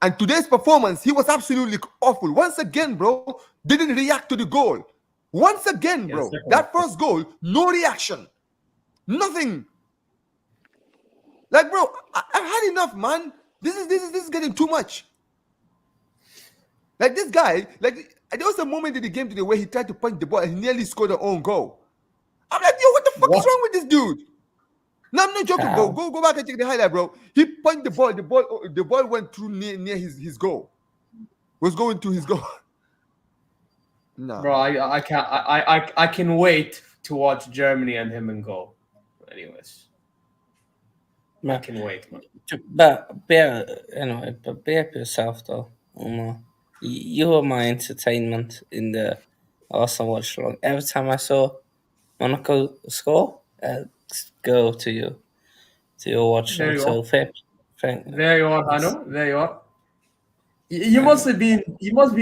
And today's performance, he was absolutely awful. Once again, bro, didn't react to the goal. Once again, bro, that first goal, no reaction. Nothing. Like, bro, I've had enough, man. This is getting too much. Like, this guy, like, there was a moment in the game today where he tried to punch the ball and he nearly scored an own goal. I'm like, yo, what the fuck is wrong with this dude? No, I'm not joking, bro. Go back and check the highlight, bro. He punched the ball. The ball went through near his goal. Was going to his goal. No, bro, I can't. I can wait to watch Germany and him in goal. Anyways, I can wait, man. But be up yourself, though. You were my entertainment in the Arsenal watch along. Every time I saw Monaco score, go to your watch along. So there you are, Hano. There you are. You must be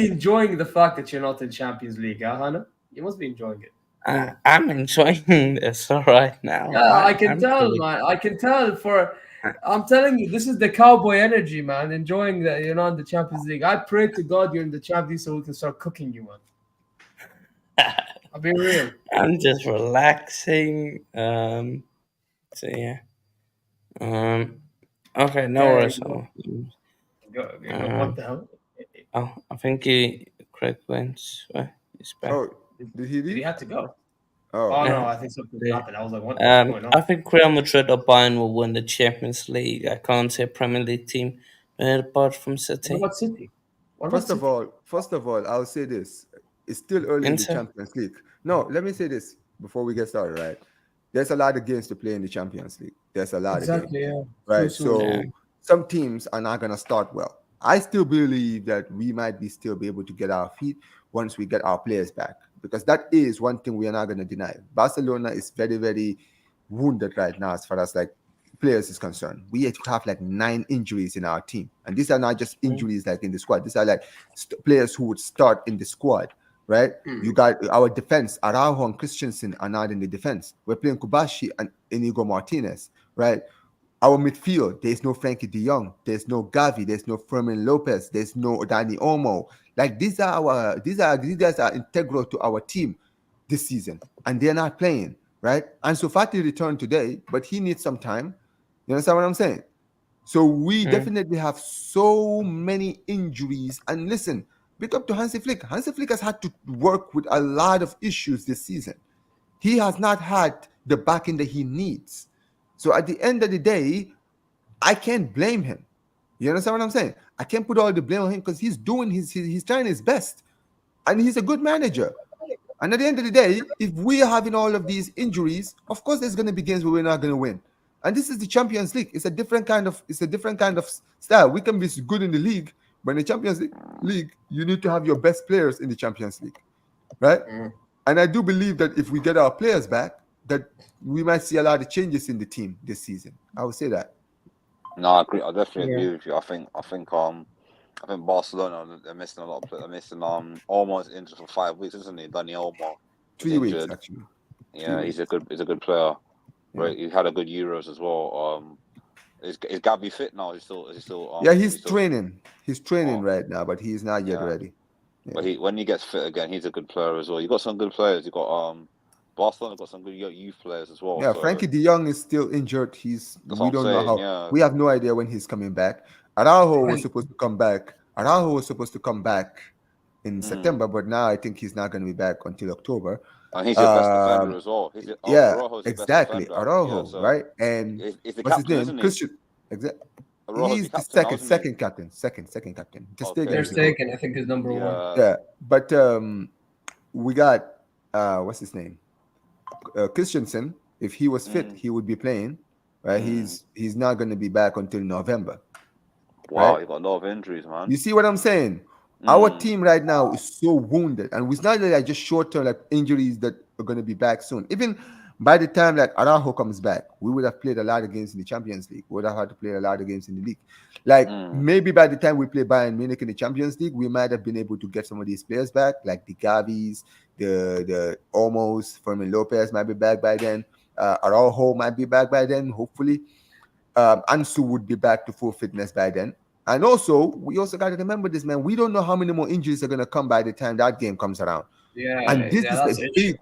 enjoying the fact that you're not in Champions League, huh, Hano? You must be enjoying it. I'm enjoying this right now. Yeah, I can tell, man. I can tell. I'm telling you, this is the cowboy energy, man. Enjoying that you're not in the Champions League. I pray to God you're in the Champions League so we can start cooking you, man. I'll be real. I'm just relaxing. So yeah. Okay, no worries. What the hell? Oh, I think Craig went. He's back. Oh, did he leave? Did he have to go? Oh no, I think something happened. I was like, what's going on? I think Real Madrid or Bayern will win the Champions League. I can't see a Premier League team apart from City. What about City? First of all, I'll say this. It's still early in the Champions League. No, let me say this before we get started, right? There's a lot of games to play in the Champions League. There's a lot of games. Yeah. Right. So some teams are not going to start well. I still believe that we might still be able to get our feet once we get our players back, because that is one thing we are not going to deny. Barcelona is very, very wounded right now as far as like players is concerned. We have like 9 injuries in our team, and these are not just injuries like in the squad. These are like players who would start in the squad, right? You got our defense. Araujo and Christensen are not in the defense. We're playing Kubashi and Inigo Martinez, right? Our midfield, there's no Frankie de Jong, there's no Gavi, there's no Fermin Lopez, there's no Dani Olmo. Like, these guys are integral to our team this season, and they're not playing, right? Ansu Fati returned today, but he needs some time. You understand what I'm saying? So we definitely have so many injuries. And listen, big up to Hansi Flick. Hansi Flick has had to work with a lot of issues this season. He has not had the backing that he needs. So at the end of the day, I can't blame him. You understand what I'm saying? I can't put all the blame on him because he's doing he's trying his best, and he's a good manager. And at the end of the day, if we are having all of these injuries, of course there's going to be games where we're not going to win. And this is the Champions League. It's a different kind of style. We can be good in the league, but in the Champions League, you need to have your best players in the Champions League, right? And I do believe that if we get our players back, that we might see a lot of changes in the team this season. I would say that. No, I agree. I definitely agree with you. I think Barcelona, they're missing a lot of players. They're missing almost injured for 5 weeks, isn't he? Dani Olmo. 3 weeks actually. Yeah, he's a good player. Yeah. Right, he had a good Euros as well. Is Gavi fit now? Is he still? Yeah, he's training. He's training right now, but he's not yet ready. Yeah. But when he gets fit again, he's a good player as well. You got some good players. You got Barcelona got some good youth players as well. Yeah, so. Frankie De Jong is still injured. We don't know how. Yeah. We have no idea when he's coming back. Araujo was supposed to come back. In September, but now I think he's not going to be back until October. And he's your best defender as well. Exactly. Araujo, right? And what's his name? Christian. Exactly. He's the second captain. Second captain. They're second. I think is number one. Yeah, but we got what's his name? Christensen. If he was fit, he would be playing. Right? He's not going to be back until November. Wow, right? You got a lot of injuries, man. You see what I'm saying? Our team right now is so wounded, and it's not like just short-term like injuries that are going to be back soon. Even by the time like Araujo comes back, we would have played a lot of games in the Champions League. We would have had to play a lot of games in the league. Like maybe by the time we play Bayern Munich in the Champions League, we might have been able to get some of these players back, like the Gavis, the almost Fermin Lopez might be back by then. Araujo might be back by then, hopefully. Ansu would be back to full fitness by then. And also, we also got to remember this, man. We don't know how many more injuries are going to come by the time that game comes around. Yeah, and this is the big,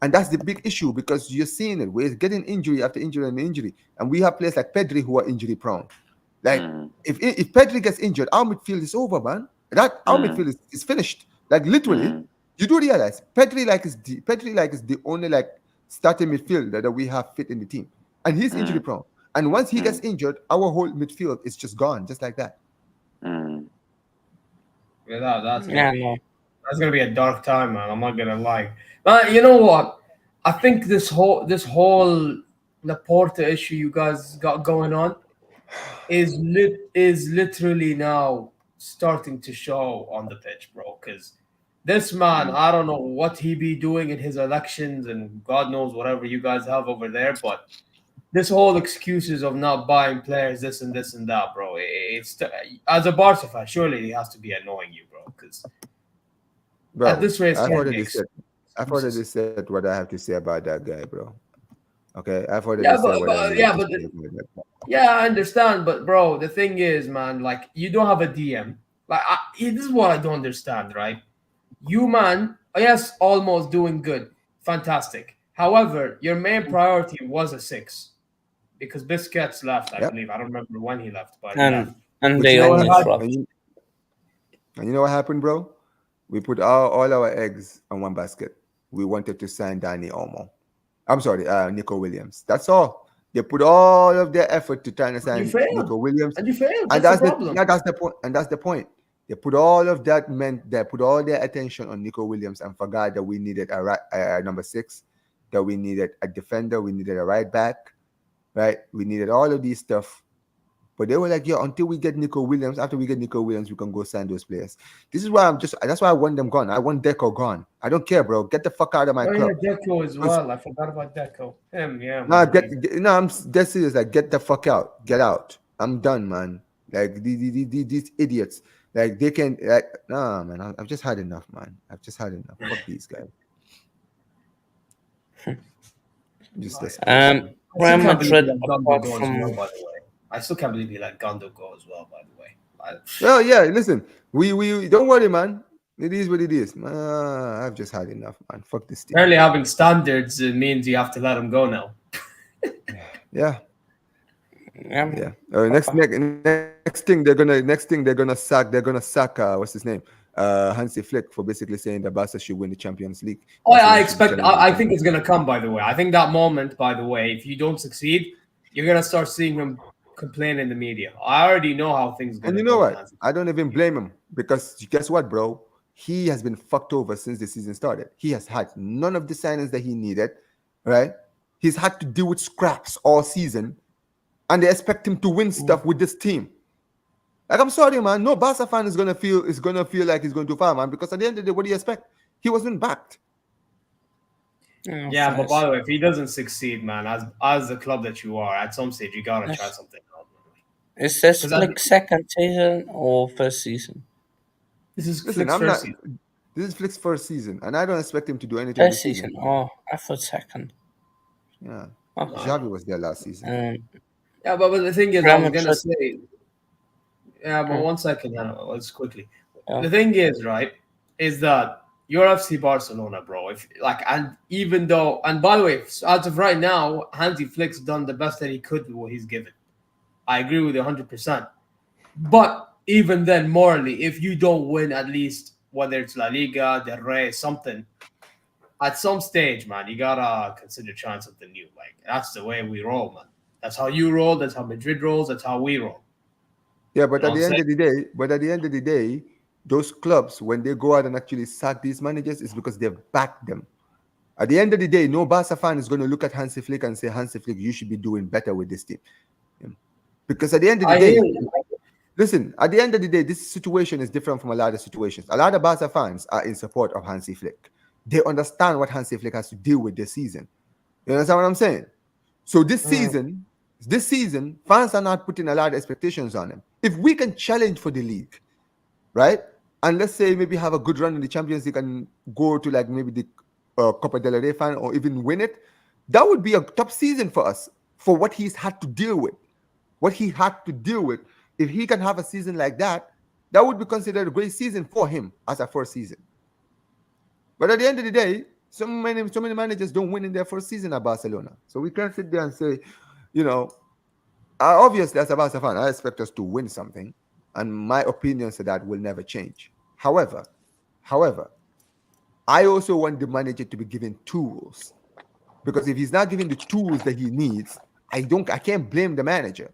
and that's the big issue because you're seeing it. We're getting injury after injury and injury, and we have players like Pedri who are injury prone. Like if Pedri gets injured, our midfield is over, man. That our midfield is finished. Like literally, you do realize Pedri is the only like starting midfielder that we have fit in the team, and he's injury prone. And once he gets injured, our whole midfield is just gone, just like that. Yeah, that's gonna be a dark time, man. I'm not gonna lie. But you know what? I think this whole Laporta issue you guys got going on is literally now starting to show on the pitch, bro. Because this man, I don't know what he be doing in his elections and God knows whatever you guys have over there, but this whole excuses of not buying players, this and that, bro. It's as a Barca fan, surely it has to be annoying you, bro. Because at this rate, I've already said what I have to say about that guy, bro. Okay, I've already said what I have to say about that guy. Yeah, I understand, but bro, the thing is, man, like you don't have a DM. Like this is what I don't understand, right? You, man, yes, almost doing good, fantastic. However, your main priority was a 6. Because Busquets left, I believe. I don't remember when he left, but and they only dropped. And you know what happened, bro? We put all our eggs on one basket. We wanted to sign Dani Olmo. I'm sorry, Nico Williams. That's all. They put all of their effort to try to sign Nico Williams, and you failed. That's the problem. That's the point. And that's the point. They put all of that they put all their attention on Nico Williams and forgot that we needed a number 6, that we needed a defender, we needed a right back. Right, we needed all of these stuff, but they were like, "Yo, until we get Nico Williams, after we get Nico Williams, we can go sign those players." This is why that's why I want them gone. I want Deco gone. I don't care, bro. Get the fuck out of my club. Yeah, Deco as well. I forgot about Deco. Him, yeah. I'm dead serious. Like, get the fuck out. Get out. I'm done, man. Like these idiots. Like they can. Like, nah, man. I've just had enough, man. I've just had enough. Fuck these guys. Just listen. Real Madrid, I still can't believe he let Gondo go as well, by the way. Oh yeah, listen, we don't worry, man. It is what it is. I've just had enough, man. Fuck this team. Apparently, having standards means you have to let him go now. Yeah. Next thing they're gonna sack. They're gonna sack. What's his name? Hansi Flick for basically saying that Barca should win the Champions League. Oh, yeah, I Barcelona should be expect. challenging the I think Champions it's gonna come. By the way, I think that moment. By the way, if you don't succeed, you're gonna start seeing him complain in the media. I already know how things And gonna you know go with what? Hansi. I don't even blame him because guess what, bro? He has been fucked over since the season started. He has had none of the signings that he needed, right? He's had to deal with scraps all season, and they expect him to win stuff with this team. Like, I'm sorry, man. No Barca fan is gonna feel like he's going to far, man. Because at the end of the day, what do you expect? He wasn't backed. Yeah, but by the way, if he doesn't succeed, man, as the club that you are, at some stage you gotta try something out. Is this Because Flick's second season or first season? this is Listen, Flick's I'm first not. season. This is Flick's first season, and I don't expect him to do anything First this season. season. Oh, I thought second. Yeah, Okay. Xavi was there last season. Yeah, but the thing is, I Real was gonna Madrid. say, yeah, but Mm. 1 second, let's quickly. Yeah. The thing is, right, is that you're FC Barcelona, bro. If like, and even though, and by the way, as of right now, Hansi Flick's done the best that he could with what he's given. I agree with you 100%. But even then, morally, if you don't win at least whether it's La Liga, Del Rey, something, at some stage, man, you gotta consider trying something new. Like that's the way we roll, man. That's how you roll. That's how Madrid rolls. That's how we roll. Yeah, but You know at what I'm the end saying? of the day, those clubs, when they go out and actually sack these managers, it's because they've backed them. At the end of the day, no Barca fan is going to look at Hansi Flick and say, Hansi Flick, you should be doing better with this team. Because at the end of the I day, hear you. listen, at the end of the day, this situation is different from a lot of situations. A lot of Barca fans are in support of Hansi Flick. They understand what Hansi Flick has to deal with this season. You understand what I'm saying? So this season, fans are not putting a lot of expectations on him. If we can challenge for the league, right? And let's say maybe have a good run in the Champions League and go to like maybe the Copa del Rey final or even win it, that would be a top season for us for what he's had to deal with. What he had to deal with. If he can have a season like that, that would be considered a great season for him as a first season. But at the end of the day, so many managers don't win in their first season at Barcelona. So we can't sit there and say, you know, obviously as a Barca fan, I expect us to win something, and my opinions of that will never change. However, I also want the manager to be given tools, because if he's not given the tools that he needs, I can't blame the manager.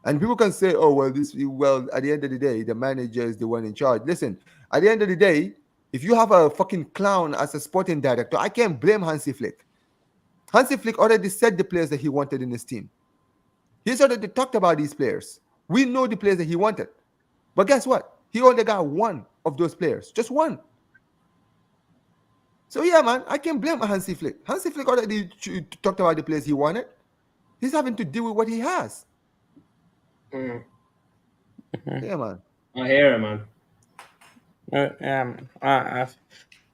And people can say, oh, well, at the end of the day, the manager is the one in charge. Listen, at the end of the day, if you have a fucking clown as a sporting director, I can't blame Hansi Flick. Hansi Flick already said the players that he wanted in his team. He's already talked about these players. We know the players that he wanted. But guess what? He only got one of those players. Just one. So yeah, man, I can't blame Hansi Flick. Hansi Flick already talked about the players he wanted. He's having to deal with what he has. Yeah, man. I hear it, man.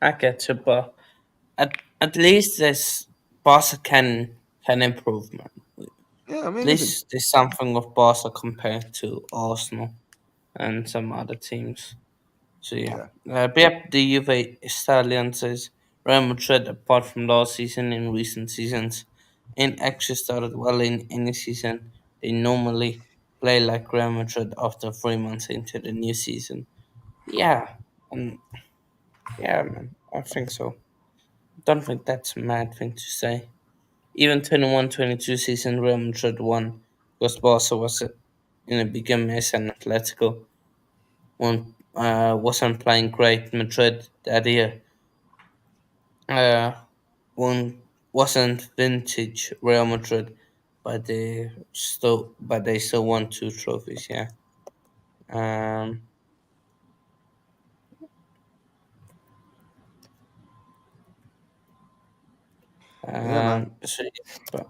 I get you, but at least this Barca can improve, man. Yeah, I At mean, listen. least there's something of Barca compared to Arsenal and some other teams. So yeah, Pep the Juve Stallion says Real Madrid, apart from last season in recent seasons, ain't actually started well in any season. They normally play like Real Madrid after 3 months into the new season. Yeah, and yeah, man, I think so. Don't think that's a mad thing to say. Even 21-22 season Real Madrid won because Barca was in a bigger mess and Atletico wasn't playing great. Madrid that year uh, wasn't vintage Real Madrid, but they still won two trophies. Yeah. Um. Yeah, man. So yeah, but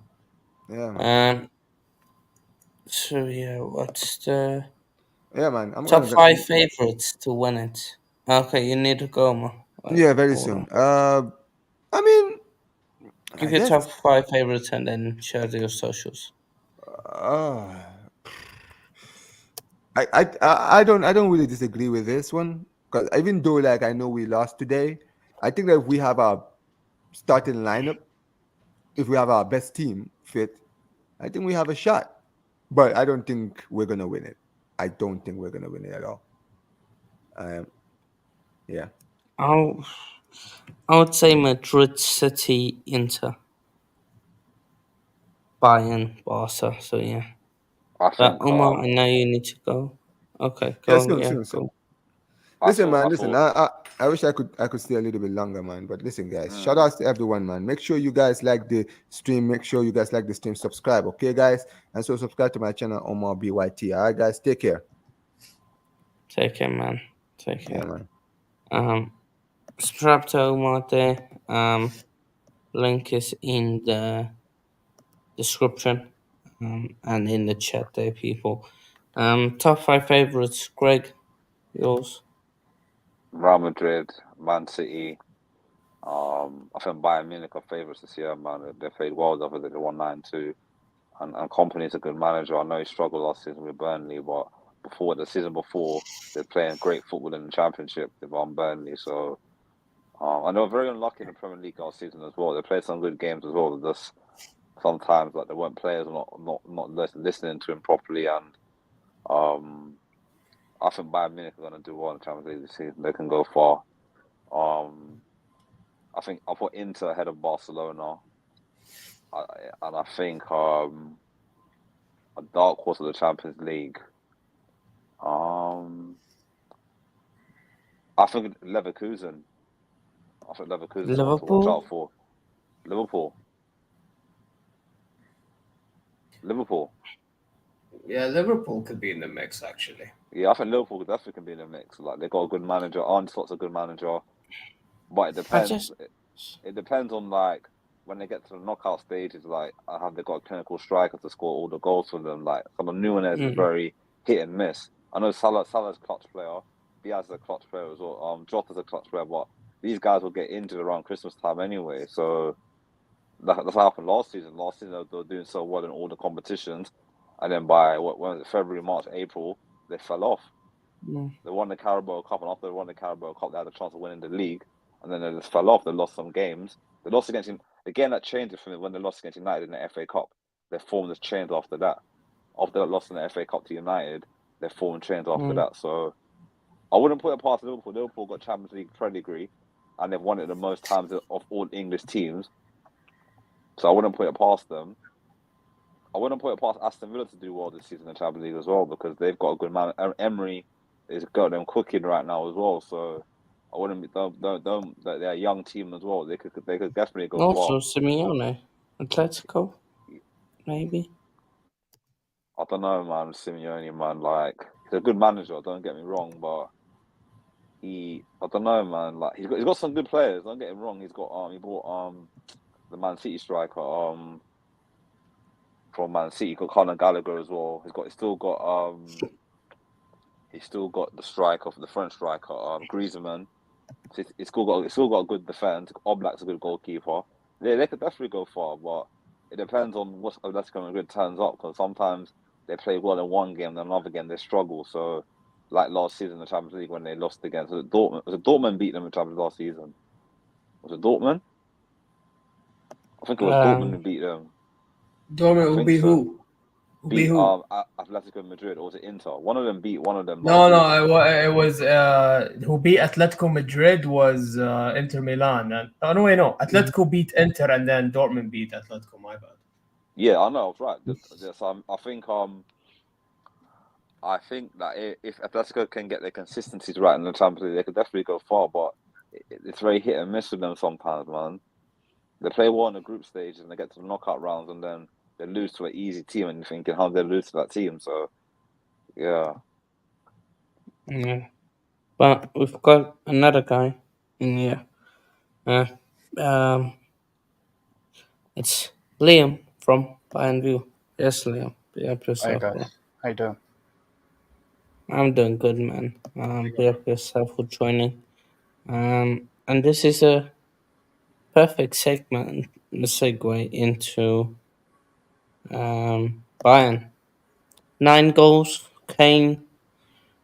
Yeah, man. um. So yeah, what's the Yeah, man. I'm top gonna. five favorites to win it? Okay, you need to go, Mo. Yeah, very Hold soon. on. I mean, Give I your guess. top five favorites and then share your socials. Uh, I don't really disagree with this one, because even though like I know we lost today, I think that if we have our starting lineup, if we have our best team fit, I think we have a shot. But I don't think we're gonna win it. I don't think we're gonna win it at all. Um, Yeah. I'll, I would say Madrid, City, Inter, Bayern, Barca. So yeah. I But think Omar, I know you need to go. Okay, Yeah, go. soon, Yeah, soon, soon. go. Listen, man. I Listen, thought I wish I could stay a little bit longer, man. But listen, guys. Shout mm, outs to everyone, man. Make sure you guys like the stream. Make sure you guys like the stream. Subscribe, okay, guys. And so subscribe to my channel, Omar BYT. All right, guys. Take care. Take care, man. Take Yeah, care. man. Um, subscribe to Omar there. Link is in the description. And in the chat there, people. Top five favorites, Greg. Yours. Real Madrid, Man City. I think Bayern Munich are favourites this year, man. They played well. The other day, they won 9-2. And Company's a good manager. I know he struggled last season with Burnley, but before the season before, they're playing great football in the Championship. They won Burnley, so and they were very unlucky in the Premier League last season as well. They played some good games as well. Just sometimes like they weren't players not listening to him properly, and um, I think Bayern Munich are going to do well in the Champions League this season. They can go far. Um, I think I'll put Inter ahead of Barcelona, and I think a dark horse of the Champions League. Um, I think Leverkusen. I think Leverkusen is one to watch out Liverpool. for. Liverpool. Liverpool. Yeah, Liverpool could be in the mix actually. Yeah, I think Liverpool definitely can be in the mix. Like they got a good manager. Arne Slot's a good manager, but it I depends. just. It depends on like when they get to the knockout stages. Like have they got a clinical striker to score all the goals for them? Like some of Nunes is Mm, very hit and miss. I know Salah's a clutch player. Diaz is a clutch player as well. Jota's a clutch player, but these guys will get injured around Christmas time anyway. So that's what happened last season. Last season they were doing so well in all the competitions, and then by when was it, February, March, April, they fell off. mm, They won the Carabao Cup, and after they won the Carabao Cup, they had a chance of winning the league, and then they just fell off. They lost some games. They lost against him again. That changed it for me when they lost against United in the FA Cup. Their form just changed after that. After they lost in the FA Cup to United, their form changed after mm. that. So I wouldn't put it past Liverpool. Liverpool got Champions League pedigree, and they've won it the most times of all English teams. So I wouldn't put it past them. I wouldn't put it past Aston Villa to do well this season in the Champions League as well because they've got a good man. Emery is got them cooking right now as well. So I wouldn't be don't they're a young team as well. They could definitely go far. Also, Simeone. Atletico, maybe. I don't know, man. Simeone, man, like he's a good manager. Don't get me wrong, but I don't know, man. Like he's got some good players. Don't get him wrong. He bought the Man City striker from Man City. He's got Conor Gallagher as well. He's still got the striker, the French striker, Griezmann. So it's still got a good defense. Oblak's a good goalkeeper. They could definitely go far, but it depends on what Atletico Madrid turns up. Because sometimes they play well in one game, then another game they struggle. So, like last season in the Champions League when they lost against Dortmund. Was it Dortmund beat them in Champions League last season? Was it Dortmund? I think it was Dortmund who Um, beat them. I Dortmund will think be so. who? Will be Beat who? Atletico Madrid, or was it Inter? One of them beat one of them last No, no, season. it was who beat Atletico Madrid was Inter Milan. And, oh no, wait, no, mm, Atletico beat Inter and then Dortmund beat Atletico. My bad. Yeah, I know, I was right. Yes, I think that if Atletico can get their consistencies right in the Champions League, they could definitely go far. But it's very hit and miss with them sometimes, man. They play well in the group stage and they get to the knockout rounds, and then they lose to an easy team, and you're thinking how they lose to that team. So yeah, yeah. But we've got another guy in here. Uh, um, it's Liam from Bayern View. Yes, Liam. Be up Hi yourself, bro. guys, how you doing? I'm doing good, man. Be up yourself for joining. And this is a perfect segue into Bayern. 9 goals. Kane,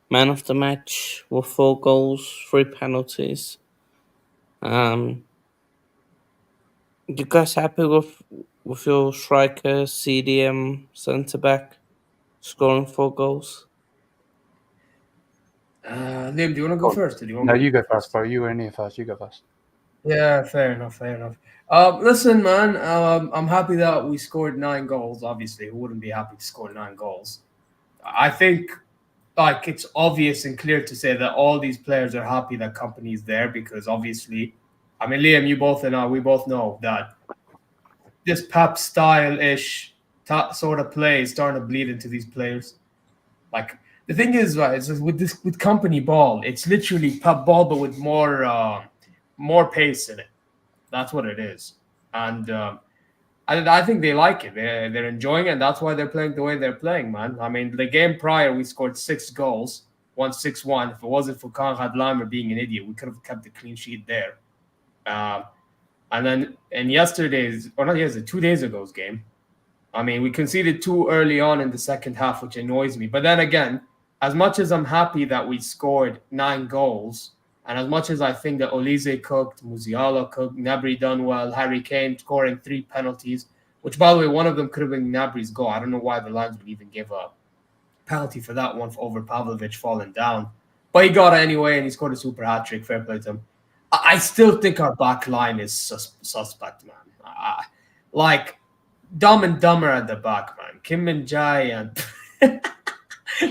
man of the match with 4 goals, 3 penalties. Um, you guys happy with your striker, CDM, centre back, scoring 4 goals? Liam, do you want to go first? Or do you want No, me? you go first, bro. You were in here first. You go first. Yeah, fair enough. Listen, man, I'm happy that we scored 9 goals. Obviously, who wouldn't be happy to score 9 goals? I think like it's obvious and clear to say that all these players are happy that company is there because obviously, I mean, Liam, you both and I, we both know that this Pep style-ish sort of play is starting to bleed into these players. Like the thing is, right, it's just with company ball, it's literally Pep ball but with more pace in it. That's what it is, and I think they like it. They're enjoying it, and that's why they're playing the way they're playing, man. I mean, the game prior, we scored 6 goals, won 6-1. If it wasn't for Conrad Laimer being an idiot, we could have kept the clean sheet there. And then in yesterday's, or not yesterday, 2 days ago's game, I mean, we conceded 2 early on in the second half, which annoys me. But then again, as much as I'm happy that we scored 9 goals, and as much as I think that Olise cooked, Musiala cooked, Gnabry done well, Harry Kane scoring 3 penalties, which, by the way, one of them could have been Gnabry's goal. I don't know why the Lions would even give a penalty for that one over Pavlovic falling down. But he got it anyway, and he scored a super hat-trick. Fair play to him. I still think our back line is suspect, man. Like, Dumb and Dumber at the back, man. Kim Min-jae and...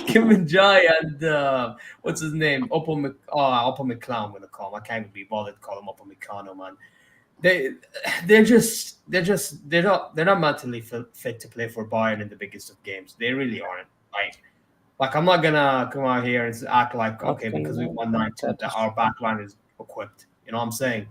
Kim Min-jae and what's his name? Oppo McClown, I'm gonna call him. I can't even be bothered to call him Oppo Meccano, man. They're not mentally fit to play for Bayern in the biggest of games. They really aren't. Like I'm not gonna come out here and act like okay because we won 9-2 that our back line is equipped. You know what I'm saying?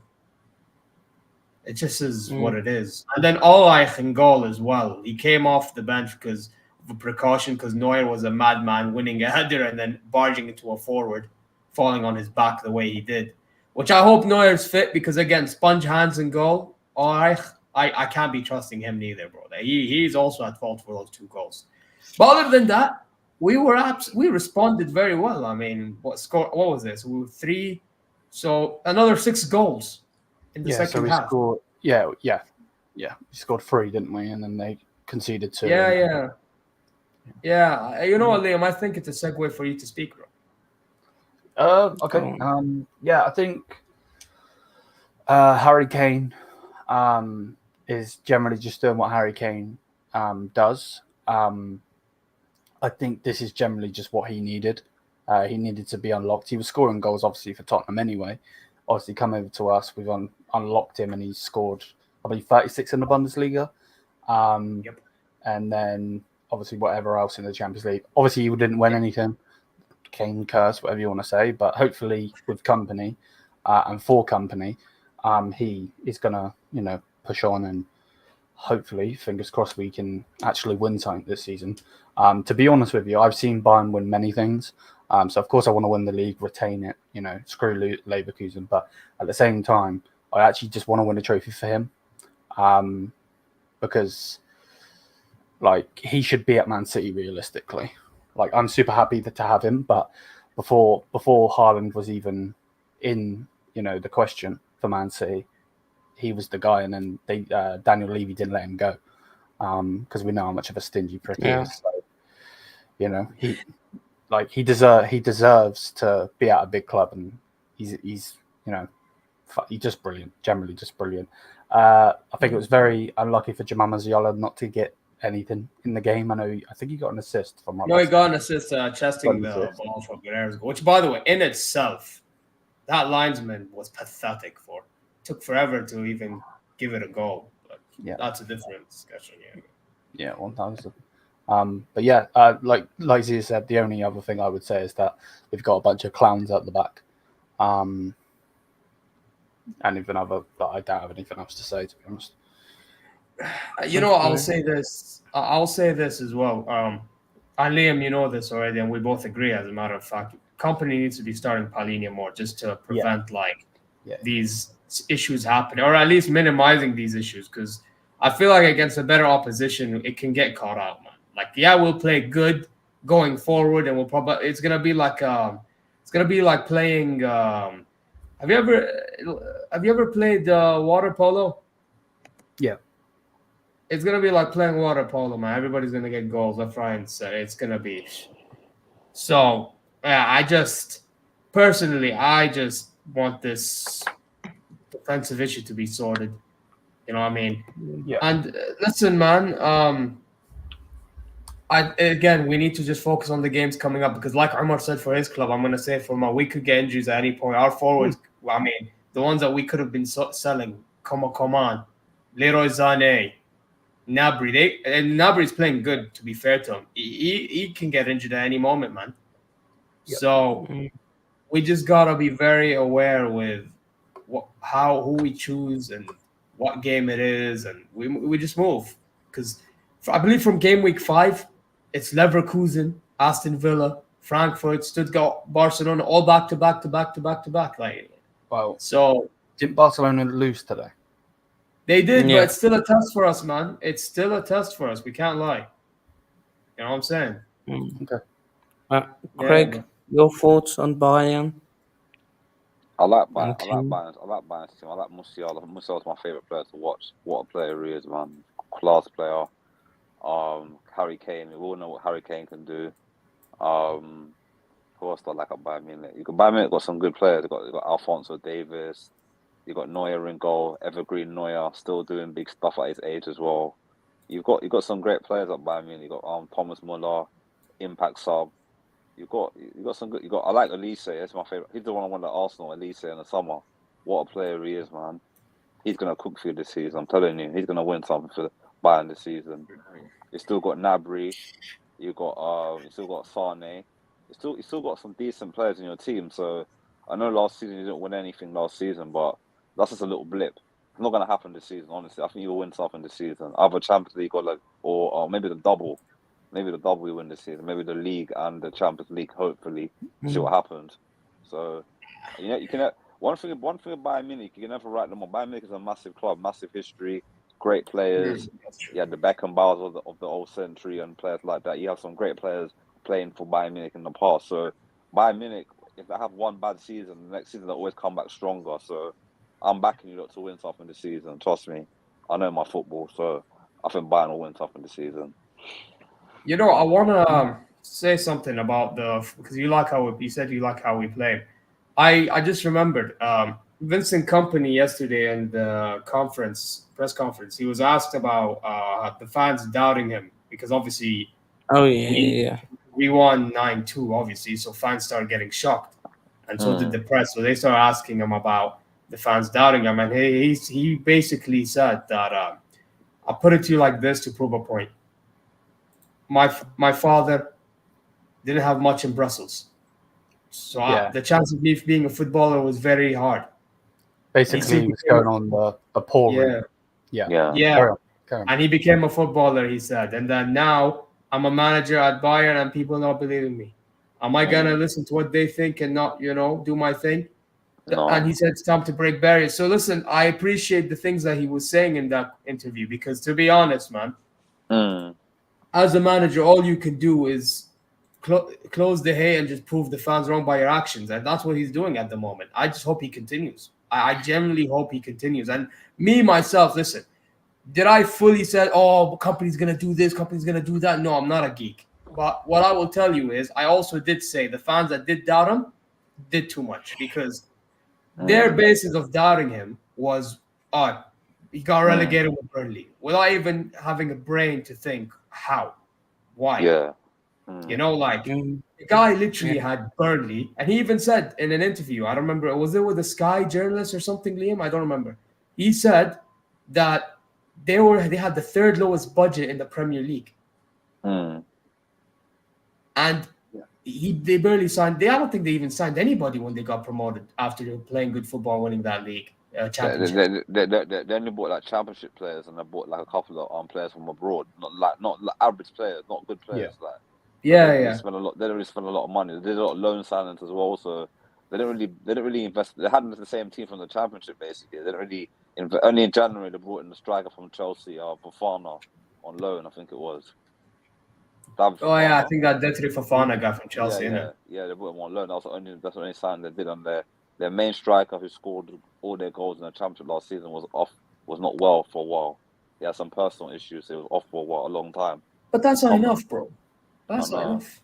It just is what it is. And then Olach in goal as well. He came off the bench because of a precaution because Neuer was a madman winning a header and then barging into a forward, falling on his back the way he did. Which I hope Neuer's fit because, again, sponge hands in goal. Olach, I can't be trusting him neither, bro. He's also at fault for those 2 goals. But other than that, we responded very well. I mean, what was this? We were 3, so another 6 goals in the second half. Scored, we scored 3, didn't we? And then they conceded 2. Yeah. You know what, Liam? I think it's a segue for you to speak, bro. Okay. I think Harry Kane is generally just doing what Harry Kane does. I think this is generally just what he needed. He needed to be unlocked. He was scoring goals, obviously, for Tottenham anyway. Obviously, come over to us, we've unlocked him, and he's scored probably 36 in the Bundesliga. And then, obviously, whatever else in the Champions League. Obviously, he didn't win anything. Kane curse, whatever you want to say. But hopefully, with company and for company, he is going to, push on and hopefully, fingers crossed, we can actually win something this season. To be honest with you, I've seen Bayern win many things. So, of course, I want to win the league, retain it, screw Leverkusen. But at the same time, I actually just want to win a trophy for him because, he should be at Man City realistically. I'm super happy to have him. But before Haaland was even in, the question for Man City, he was the guy. And then Daniel Levy didn't let him go because we know how much of a stingy prick he is. So, he deserves to be at a big club, and he's just brilliant. Generally, just brilliant. I think it was very unlucky for Jamal Musiala not to get anything in the game. I think he got an assist from. No, he got an assist chesting the ball from Guerrero's goal, which, by the way, in itself, that linesman was pathetic. Took forever to even give it a goal. But that's a different discussion. Yeah, 1,000. But like Zia said, the only other thing I would say is that we've got a bunch of clowns at the back. And even other, but I don't have anything else to say, to be honest. I'll say this. I'll say this as well. And Liam, you know this already, and we both agree. As a matter of fact, company needs to be starting Palhinha more just to prevent these issues happening, or at least minimizing these issues. Because I feel like against a better opposition, it can get caught out, man. We'll play good going forward, and it's gonna be like playing. Have you ever played water polo? Yeah. It's gonna be like playing water polo, man. Everybody's gonna get goals left, right, and center. It's gonna be so. Yeah, personally, I just want this defensive issue to be sorted. You know what I mean? Yeah. And listen, man. Again, we need to just focus on the games coming up because, like Omar said for his club, I'm going to say for my, we could get injuries at any point. Our forwards, I mean, the ones that we could have been selling, Coman, Leroy Sané, Gnabry. And Gnabry's playing good, to be fair to him. He can get injured at any moment, man. Yep. So we just got to be very aware with who we choose and what game it is, and we just move. Because I believe from game week 5, it's Leverkusen, Aston Villa, Frankfurt, Stuttgart, Barcelona, all back to back to back to back to back. Like, Well, so didn't Barcelona lose today? they did, Yeah. but it's still a test for us, man. It's still a test for us. We can't lie. You know what I'm saying? Okay. Craig, your thoughts on Bayern? I like Bayern. Okay. I like Bayern's team. I like Musiala. Musiala's my favorite player to watch. What a player he is, man. Class player. Harry Kane. We all know what Harry Kane can do. Who else do I like at Bayern Munich? Bayern Munich got some good players. You got Alphonso Davies. You got Neuer in goal. Evergreen Neuer still doing big stuff at his age as well. You've got some great players at Bayern Munich. You got Thomas Muller, impact sub. You got some good. I like Elise. That's my favorite. He's the one I won at Arsenal. Elise in the summer. What a player he is, man. He's gonna cook for you this season. I'm telling you, he's gonna win something for Bayern this season. You still got Gnabry. You still got Sane. You still got some decent players in your team. So I know last season you didn't win anything last season, but that's just a little blip. It's not gonna happen this season. Honestly, I think you'll win something this season. Either Champions League or maybe the double. Maybe the double we win this season. Maybe the league and the Champions League. Hopefully, see what happens. So, you can. One thing about Bayern Munich, you can never write them off. Bayern Munich is a massive club, massive history, great players. You had the Beckenbauers of the old century and players like that. You have some great players playing for Bayern Munich in the past. So, Bayern Munich, if they have one bad season, the next season they'll always come back stronger. So, I'm backing you lot to win something this season. Trust me, I know my football, so I think Bayern will win something this season. You know, I want to say something about because you said you like how we play. I just remembered Vincent Kompany yesterday in the press conference. He was asked about the fans doubting him because obviously we won 9-2, obviously, so fans started getting shocked, and so did the press. So they started asking him about the fans doubting him, and he basically said that I'll put it to you like this to prove a point. My father didn't have much in Brussels, so the chance of me being a footballer was very hard. Basically, he was going on the poor route. Yeah. And he became a footballer, he said. And then now I'm a manager at Bayern, and people not believing me. Am I gonna listen to what they think and not, do my thing? No. And he said it's time to break barriers. So listen, I appreciate the things that he was saying in that interview because, to be honest, man. As a manager, all you can do is close the hay and just prove the fans wrong by your actions. And that's what he's doing at the moment. I just hope he continues. I genuinely hope he continues. And me, myself, listen, did I fully say, company's going to do this, company's going to do that? No, I'm not a geek. But what I will tell you is I also did say the fans that did doubt him did too much because their basis of doubting him was, he got relegated with Burnley without even having a brain to think how, why. Yeah. The guy literally had Burnley, and he even said in an interview, I don't remember, was it with a Sky journalist or something, Liam? I don't remember. He said that they had the third lowest budget in the Premier League. And they barely signed. I don't think they even signed anybody when they got promoted after they were playing good football, winning that league championship. They only bought like championship players, and they bought like a couple of players from abroad, not like average players, not good players. They don't really spend a lot of money. They did a lot of loan signings as well, so they didn't really invest. They hadn't the same team from the championship basically. They didn't really invest. Only in January they brought in the striker from Chelsea, Fofana, on loan. I think it was. I think that Detri Fofana got from Chelsea. Yeah, they brought him on loan. That's the only sign they did on their main striker who scored all their goals in the championship last season was not well for a while. He had some personal issues. He was off for a long time. But that's not enough, bro. That's not enough.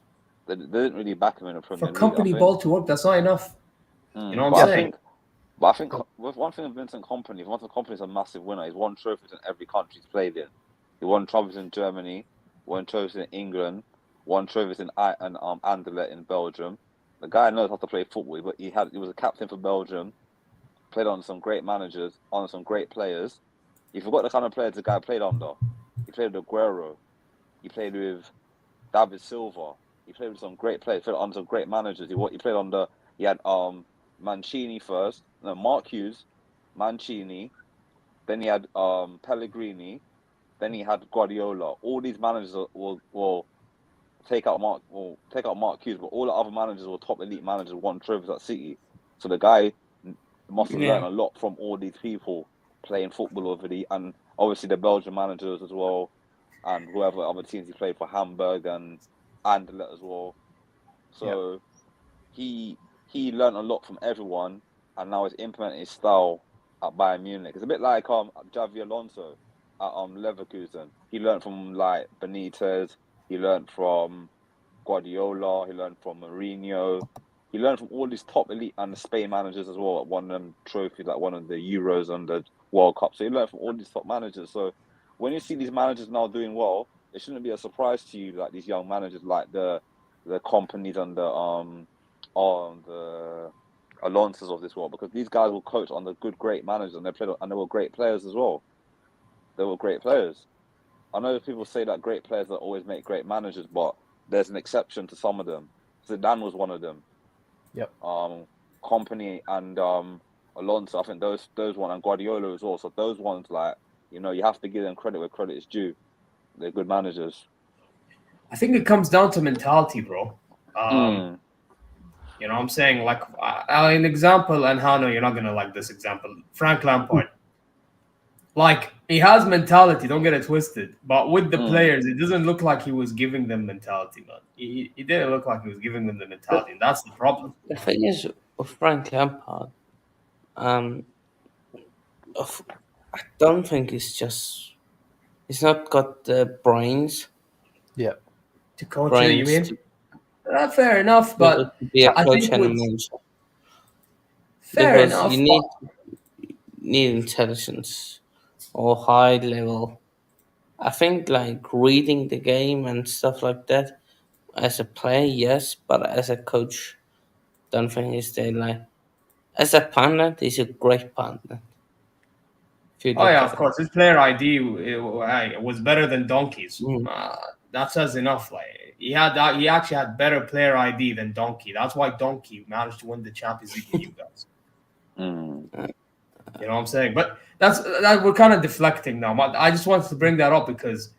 They didn't really back him in the Premier League. For company ball to work, that's not enough. You know what I'm saying? But I think with one thing of Vincent Kompany, Vincent Kompany is a massive winner. He's won trophies in every country he's played in. He won trophies in Germany, won trophies in England, won trophies in Anderlecht in Belgium. The guy knows how to play football, but he was a captain for Belgium, played on some great managers, on some great players. You forgot the kind of players the guy played under. He played with Aguero. He played with David Silva. He played with some great players. He played under some great managers. He played under. He had Mancini first. No, Mark Hughes, Mancini. Then he had Pellegrini. Then he had Guardiola. All these managers will take out Mark Hughes, but all the other managers were top elite managers, won trophies at City. So the guy must have learned a lot from all these people playing football already, and obviously the Belgian managers as well, and whoever other teams he played for, Hamburg and Anderlecht as well. So he learned a lot from everyone, and now he's implementing his style at Bayern Munich. It's a bit like Xavi Alonso at Leverkusen. He learned from like Benitez. He learned from Guardiola. He learned from Mourinho. He learned from all these top elite and the Spain managers as well. Won them trophies, like one of the Euros and the World Cup. So he learned from all these top managers. So when you see these managers now doing well, it shouldn't be a surprise to you, like these young managers, like the companies and the Alonso's of this world, because these guys will coach on the good, great managers, and they were great players as well. They were great players. I know people say that great players that always make great managers, but there's an exception to some of them. Zidane was one of them. Yep. Kompany and Alonso, I think those one, and Guardiola as well. So those ones, like, you have to give them credit where credit is due. They're good managers. I think it comes down to mentality, bro. You know what I'm saying? Like, an example, and Hano, you're not going to like this example. Frank Lampard. Like, he has mentality, don't get it twisted. But with the players, it doesn't look like he was giving them mentality, man. He didn't look like he was giving them the mentality, and that's the problem. The thing is, with Frank Lampard, I don't think he's not got the brains. Yeah. To coach it, you mean? Fair enough, but to be a I coach think and a with, manager. fair Because enough. you need intelligence or high level. I think like reading the game and stuff like that. As a player, yes, but as a coach, don't think he's there. Like as a pundit, he's a great pundit. Oh yeah, of course. His player ID was better than Donkey's. That says enough. Like he actually had better player ID than Donkey. That's why Donkey managed to win the Champions League with you guys. You know what I'm saying? But that we're kind of deflecting now. But I just wanted to bring that up because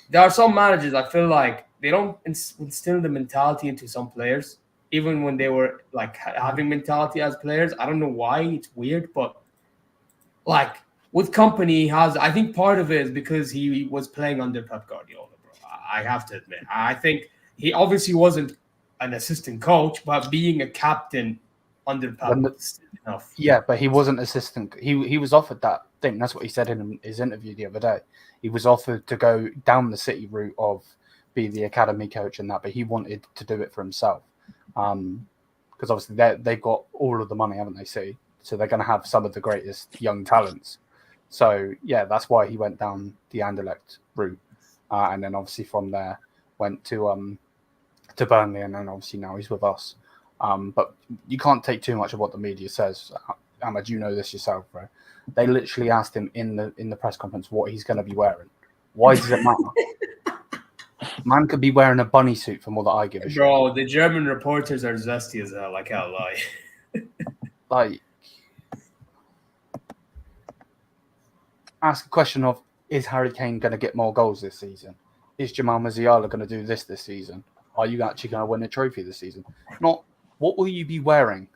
there are some managers I feel like they don't instill the mentality into some players, even when they were like having mentality as players. I don't know why. It's weird, but like with Kompany, I think part of it is because he was playing under Pep Guardiola, bro. I have to admit. I think he obviously wasn't an assistant coach, but being a captain under Pep is enough. Yeah, but he wasn't assistant. He was offered that thing. That's what he said in his interview the other day. He was offered to go down the City route of be the academy coach and that, but he wanted to do it for himself. Because obviously they've got all of the money, haven't they, City? So they're going to have some of the greatest young talents. So, yeah, that's why he went down the Anderlecht route. And then obviously from there went to Burnley, and then obviously now he's with us. But you can't take too much of what the media says. Ahmed, you know this yourself, bro. They literally asked him in the press conference what he's going to be wearing. Why does it matter? Man could be wearing a bunny suit from all that I give a shit. Bro, the German reporters are zesty as hell. I can't lie. Like, ask a question of, is Harry Kane going to get more goals this season? Is Jamal Musiala going to do this season? Are you actually going to win a trophy this season? Not, what will you be wearing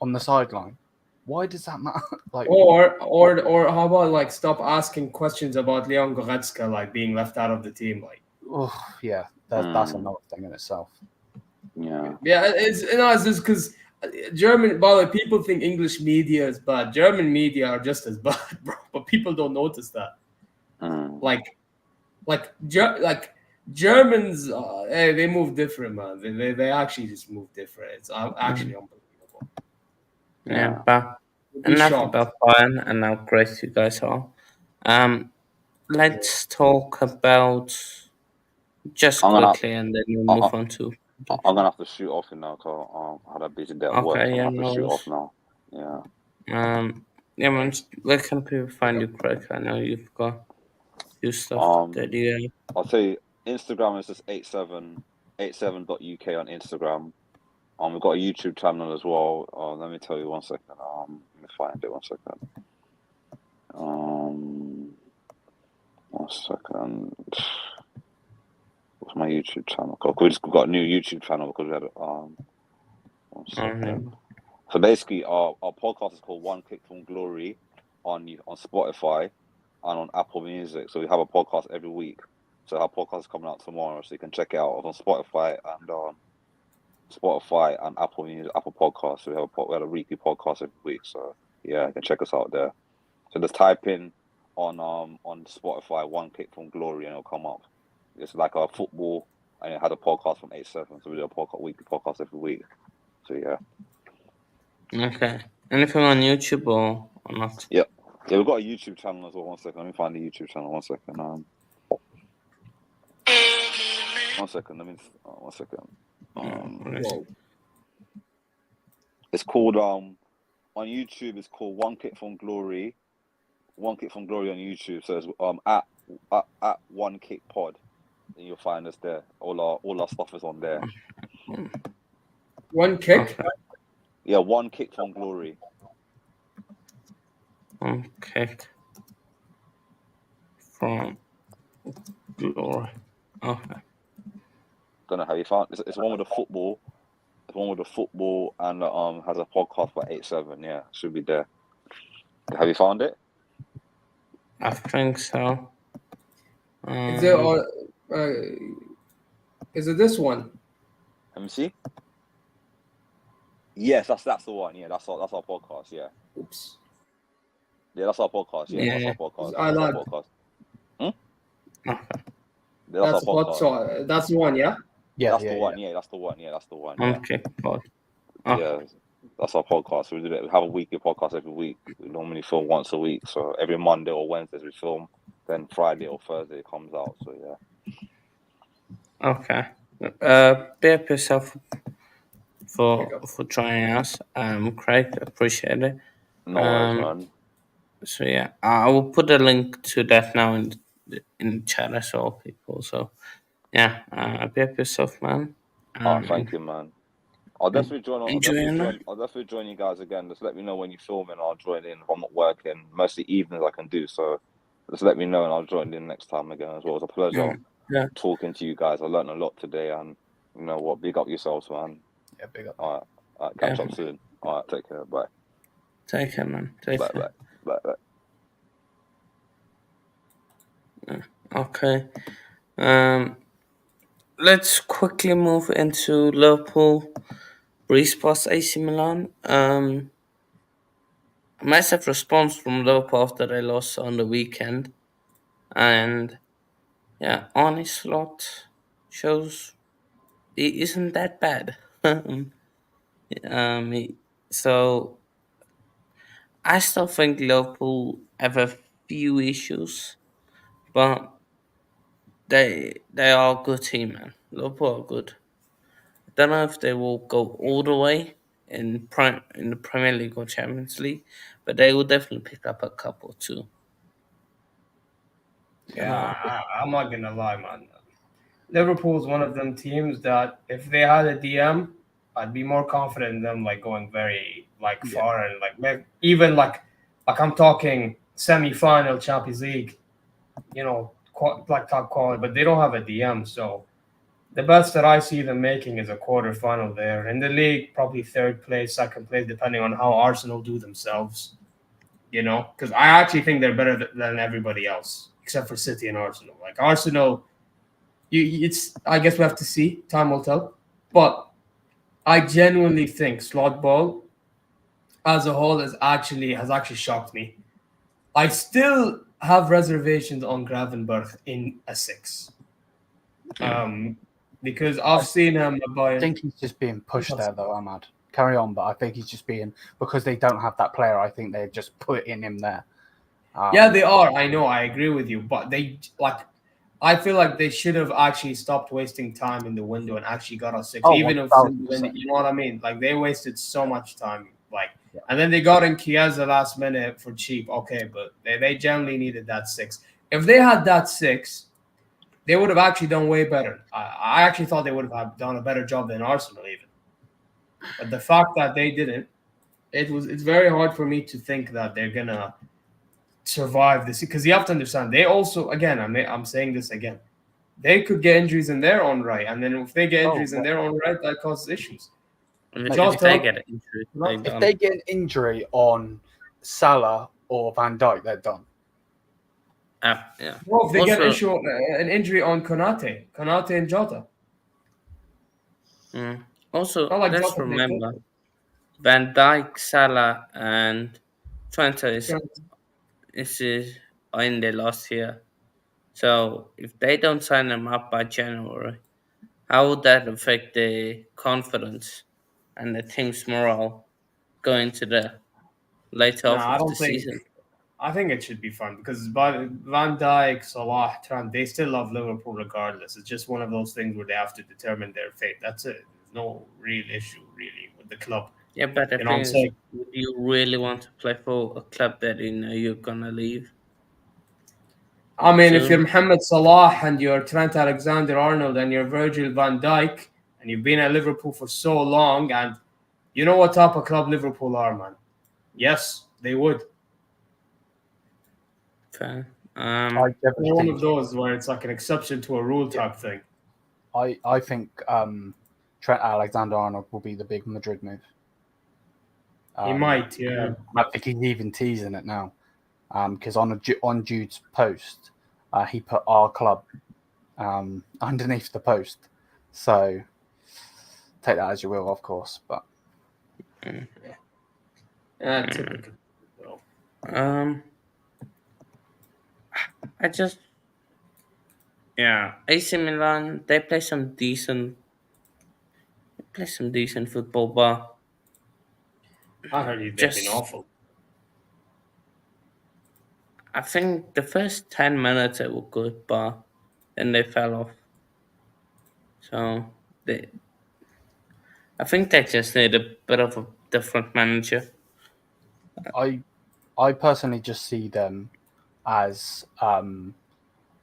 on the sideline? Why does that matter? Like, or how about like stop asking questions about Leon Goretzka like being left out of the team? Like, yeah, that's another thing in itself. Yeah, it's just because German. By the way, people think English media is bad. German media are just as bad, bro. But people don't notice that. Like Germans, they move different, man. They actually just move different. It's actually unbelievable. Yeah, but You'd be enough shocked. about Bayern and how great you guys are. Let's talk about just I'm gonna quickly, and then we'll I, move I, on to. I'm gonna have to shoot off now because I had a busy day at work, Okay, so I'm yeah, gonna have to no shoot off worries. now. Yeah. Yeah, man. Where can people find you, Craig? I know you've got your stuff that Um, you. I'll tell you, Instagram is just 87.uk on Instagram. We've got a YouTube channel as well. Let me tell you 1 second. Let me find it 1 second. 1 second. What's my YouTube channel called? We've got a new YouTube channel because we had 1 second. So basically, our podcast is called One Kick from Glory on Spotify and on Apple Music. So we have a podcast every week. So our podcast is coming out tomorrow, so you can check it out on Spotify and Apple Music, Apple Podcasts. So we have a weekly podcast every week. So yeah, you can check us out there. So just type in on Spotify One Kick from Glory and it'll come up. It's like a football, and it had a podcast from 8-7. So we do a weekly podcast every week. So yeah. Okay. Anything on YouTube or not? Yeah, we've got a YouTube channel as well. 1 second, let me find the YouTube channel. 1 second. 1 second. Let me. 1 second. Whoa. It's called on YouTube. It's called One Kick from Glory. One Kick from Glory on YouTube. So it's at One Kick Pod, and you'll find us there. All our stuff is on there. One kick. Okay. Yeah, One Kick from Glory. Okay. From Glory. Okay. Don't know how you found. It's one with the football. It's one with the football and has a podcast by 8-7. Yeah, should be there. Have you found it? I think so. Is it this one? Let me see. Yes, that's the one. Yeah, that's our podcast. Yeah. Oops. Yeah, that's our podcast. Yeah, that's our podcast. I That's our lied. podcast. Okay. Yeah, That's that's our what. podcast. So that's the one. Yeah. Yeah, That's yeah, the one. yeah. Yeah, that's the one. Yeah, that's the one. Yeah, Okay. Pod. Okay. yeah, that's our podcast. We do it. We have a weekly podcast every week. We normally film once a week. So every Monday or Wednesdays we film. Then Friday or Thursday it comes out. So yeah. Okay. Be up yourself for joining us. Craig, appreciate it. No worries, man. So yeah, I will put a link to that now in the chat as well, people. So yeah, be up yourself, man. Thank you, man. I'll definitely join. I'll definitely join you guys again. Just let me know when you film and I'll join in. If I'm not working, mostly evenings I can do. So just let me know and I'll join in next time again as well. It's a pleasure talking to you guys. I learned a lot today, and you know what? Big up yourselves, man. Yeah, big up. All right. Catch up soon. All right, take care. Bye. Take care, man. Take care. Bye. Okay. Let's quickly move into Liverpool. Breeze past AC Milan. Massive response from Liverpool after they lost on the weekend. And yeah, Arne's slot shows he isn't that bad. So I still think Liverpool have a few issues, but they are a good team, man. Liverpool are good. I don't know if they will go all the way in the Premier League or Champions League, but they will definitely pick up a couple too. Yeah, I'm not gonna lie, man. Liverpool's one of them teams that if they had a DM, I'd be more confident in them, like going very far and even I'm talking semi-final Champions League, you know, top quality. But they don't have a DM, so the best that I see them making is a quarterfinal there in the league, probably third place, second place, depending on how Arsenal do themselves. You know, because I actually think they're better than everybody else except for City and Arsenal. Like Arsenal. I guess we have to see. Time will tell. But I genuinely think slot ball as a whole has actually shocked me. I still have reservations on Gravenberch in a 6. Because I've seen him. I think he's just being pushed there, though, Ahmad. carry on. But I think he's just being, because they don't have that player, I think they're just putting him there. Yeah, they are. I know. I agree with you. But I feel like they should have actually stopped wasting time in the window and actually got us 6. Oh, Even if, 1000%. you know what I mean? Like, they wasted so much time. Like, Yeah. and then they got in Chiesa last minute for cheap. Okay, but they generally needed that 6. If they had that 6, they would have actually done way better. I actually thought they would have done a better job than Arsenal even. But the fact that they didn't, it's very hard for me to think that they're gonna survive this, because you have to understand they also, again, I'm saying this again, they could get injuries in their own right, and then if they get injuries in their own right, that causes issues. If they get an injury, If they get an injury on Salah or Van Dijk, they're done. Yeah. Well, if they get an injury on Konate and Jota. Also, Not like let's Jota remember Van Dijk, Salah, and Trent are in their last year. So if they don't sign them up by January, how would that affect the confidence and the team's morale going to the later No, half I of don't the think. season? I think it should be fun because Van Dijk, Salah, Trent, they still love Liverpool regardless. It's just one of those things where they have to determine their fate. That's it. There's no real issue really with the club. Yeah, but the You know what thing I'm is, saying? would you really want to play for a club that you know you're gonna leave? I mean, if you're soon? Mohamed Salah and you're Trent Alexander-Arnold and you're Virgil van Dijk and you've been at Liverpool for so long, and you know what type of club Liverpool are, man. Yes, they would. Fair. I definitely One think of those where it's like an exception to a rule type thing. I think Trent Alexander-Arnold will be the big Madrid move. He might, yeah. I think he's even teasing it now, because on Jude's post, he put our club underneath the post. So take that as you will, of course. But Typical. AC Milan, they play some decent football, but I heard they've been awful. I think the first 10 minutes they were good, but then they fell off. So I think they just need a bit of a different manager. I personally just see them as Rafael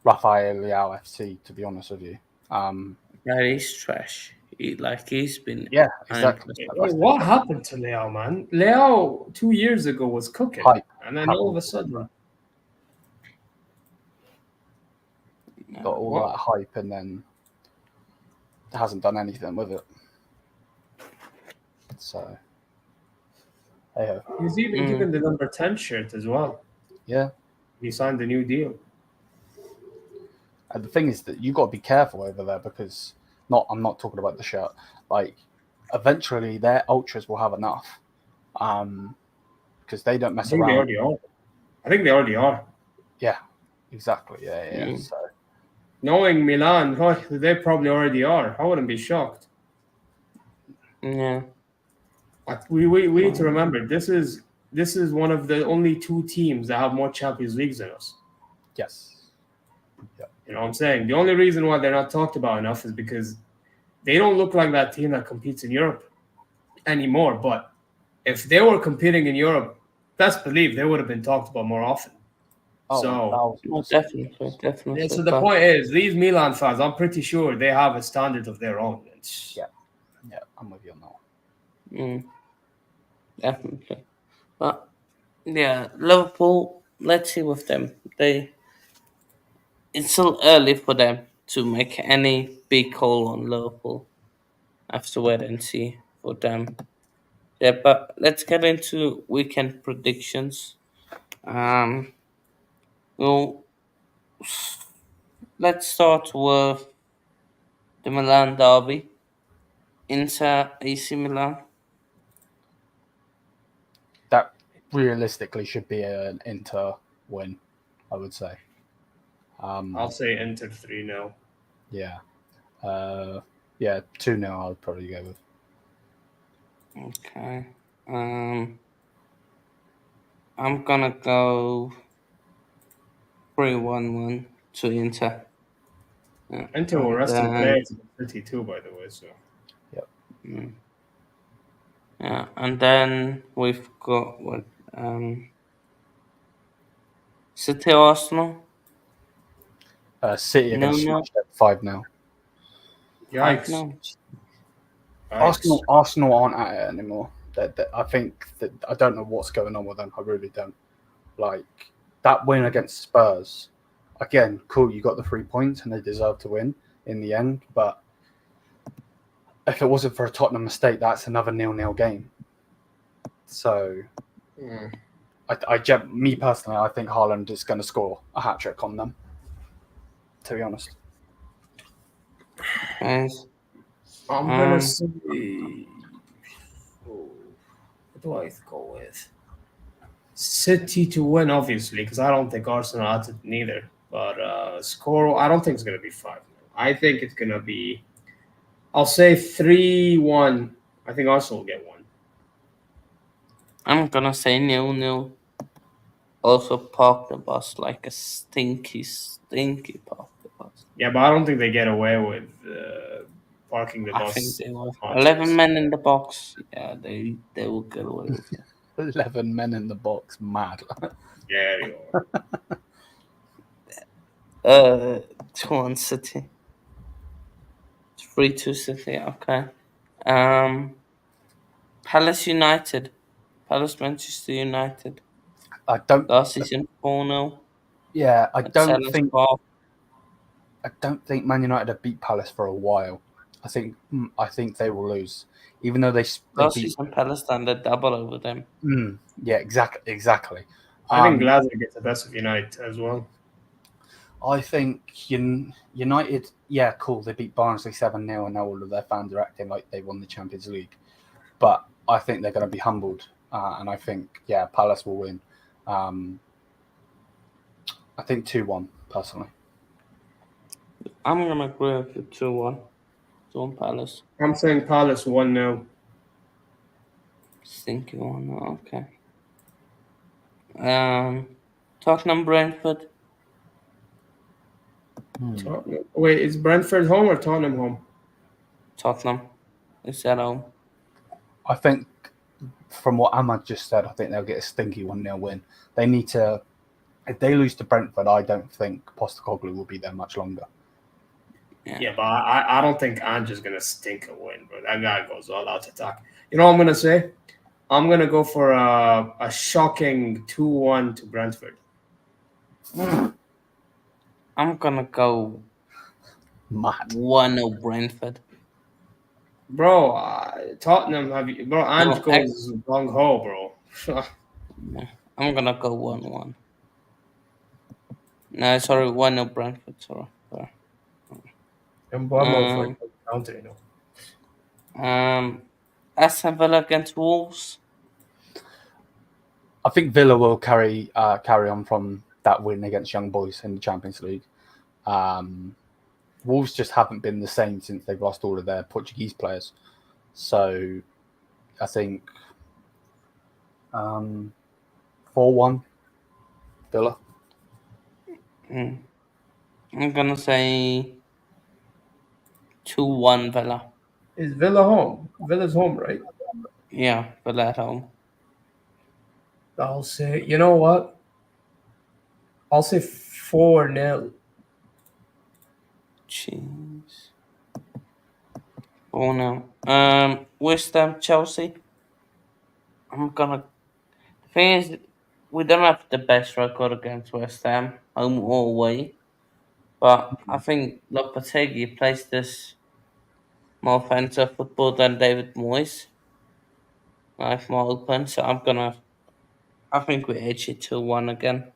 Leao FC, to be honest with you. Yeah, he's trash. He's been exactly. What happened to Leao, man? Leao 2 years ago was cooking, and then all of a sudden got all that hype, and then hasn't done anything with it. So, hey-ho. He's even given the number 10 shirt as well. Yeah, he signed a new deal. And the thing is that you got to be careful over there because I'm not talking about the shirt. Like, eventually their ultras will have enough, because they don't mess around. They already are. I think they already are. Yeah, exactly. Yeah. So, knowing Milan, they probably already are. I wouldn't be shocked. Yeah. We need to remember this is one of the only 2 teams that have more Champions Leagues than us. Yes. Yeah. You know what I'm saying? The only reason why they're not talked about enough is because they don't look like that team that competes in Europe anymore. But if they were competing in Europe, best believe they would have been talked about more often. Definitely. Yeah, so the point is, these Milan fans, I'm pretty sure they have a standard of their own. Yeah, I'm with you on that one. Definitely. But yeah, Liverpool, let's see with them. It's still early for them to make any big call on Liverpool. I have to wait and see for them. Yeah, but let's get into weekend predictions. Well, let's start with the Milan derby. Inter AC Milan. That realistically should be an Inter win, I would say. I'll say Inter 3-0. Yeah. 2-0 I would probably go with. Okay. I'm gonna go 3-1-1 to Inter. Yeah. Inter were And resting then players in City too, by the way. So mm, yeah, and then we've got what City Arsenal. City are going to No, smash that 5-0. 5 yikes, 0. yikes. Arsenal aren't at it anymore. I think that I don't know what's going on with them. I really don't. Like that win against Spurs. Again, cool. You got the 3 points, and they deserve to win in the end. But if it wasn't for a Tottenham mistake, that's another 0-0 game. So, me personally, I think Haaland is going to score a hat trick on them. To be honest, Guys. I'm gonna Um, say. Oh, what do I go with? City to win, obviously, because I don't think Arsenal had it neither. But score, I don't think it's gonna be 5. I think it's gonna be. I'll say 3-1. I think Arsenal will get one. I'm gonna say 0-0. Also park the bus like a stinky, stinky park the bus. Yeah, but I don't think they get away with parking the I think bus they will. much. 11 men in the box. Yeah, they will get away with it. 11 men in the box, mad. Yeah, you are. 2-1 City. 3-2 City. Okay. Palace United. Palace Manchester United. I don't. Last season 4-0 Yeah, at Selhurst Park. I don't think Man United have beat Palace for a while. I think they will lose, even though they Last beat. season Palace done the double over them. Yeah, exactly. I think Glasgow gets the best of United as well. I think United. Yeah, cool. They beat Barnsley 7-0, and now all of their fans are acting like they won the Champions League. But I think they're going to be humbled, and I think Palace will win. I think 2-1 personally. I'm gonna agree with you 2-1. 2-1 Palace. I'm saying Palace 1-0. Stinky one. Okay. Tottenham Brentford. Wait, is Brentford home or Tottenham home? Tottenham is at home. I think from what Ahmad just said, I think they'll get a stinky 1-0 win. They need to. If they lose to Brentford, I don't think Postecoglou will be there much longer. Yeah, but I don't think Ange's gonna stink a win, bro. That guy goes all out to attack. You know what I'm gonna say? I'm gonna go for a shocking 2-1 to Brentford. I'm gonna go Mad. 1-0 Brentford. Bro, Tottenham bro? Ange No, goes gung ho, bro. I'm gonna go 1-1. No, sorry, 1-0 Brentford. Sorry. And Bournemouth like counter, you know. Aston Villa against Wolves. I think Villa will carry on from that win against Young Boys in the Champions League. Wolves just haven't been the same since they've lost all of their Portuguese players. So I think 4-1 Villa. I'm gonna say 2-1 Villa. Is Villa home? Villa's home, right? Yeah, Villa at home. I'll say. You know what? I'll say 4-0. Jeez. 4-0. West Ham Chelsea. I'm gonna. The thing is, we don't have the best record against West Ham, home or away. But I think Lopetegui plays this more offensive football than David Moyes. Life more open, so I think we edge it 2-1 again.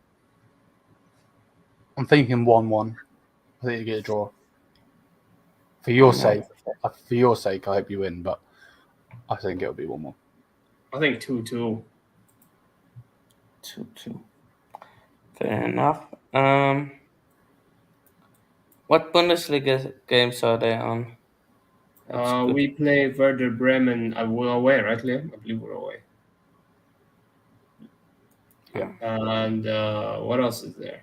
I'm thinking 1-1. I think you get a draw. For your 1-1. sake, I hope you win, but I think it'll be 1-1. I think 2-2. 2-2. Fair enough. What Bundesliga games are they on? That's good. We play Werder Bremen. We're away, right, Liam? I believe we're away. Yeah. And what else is there?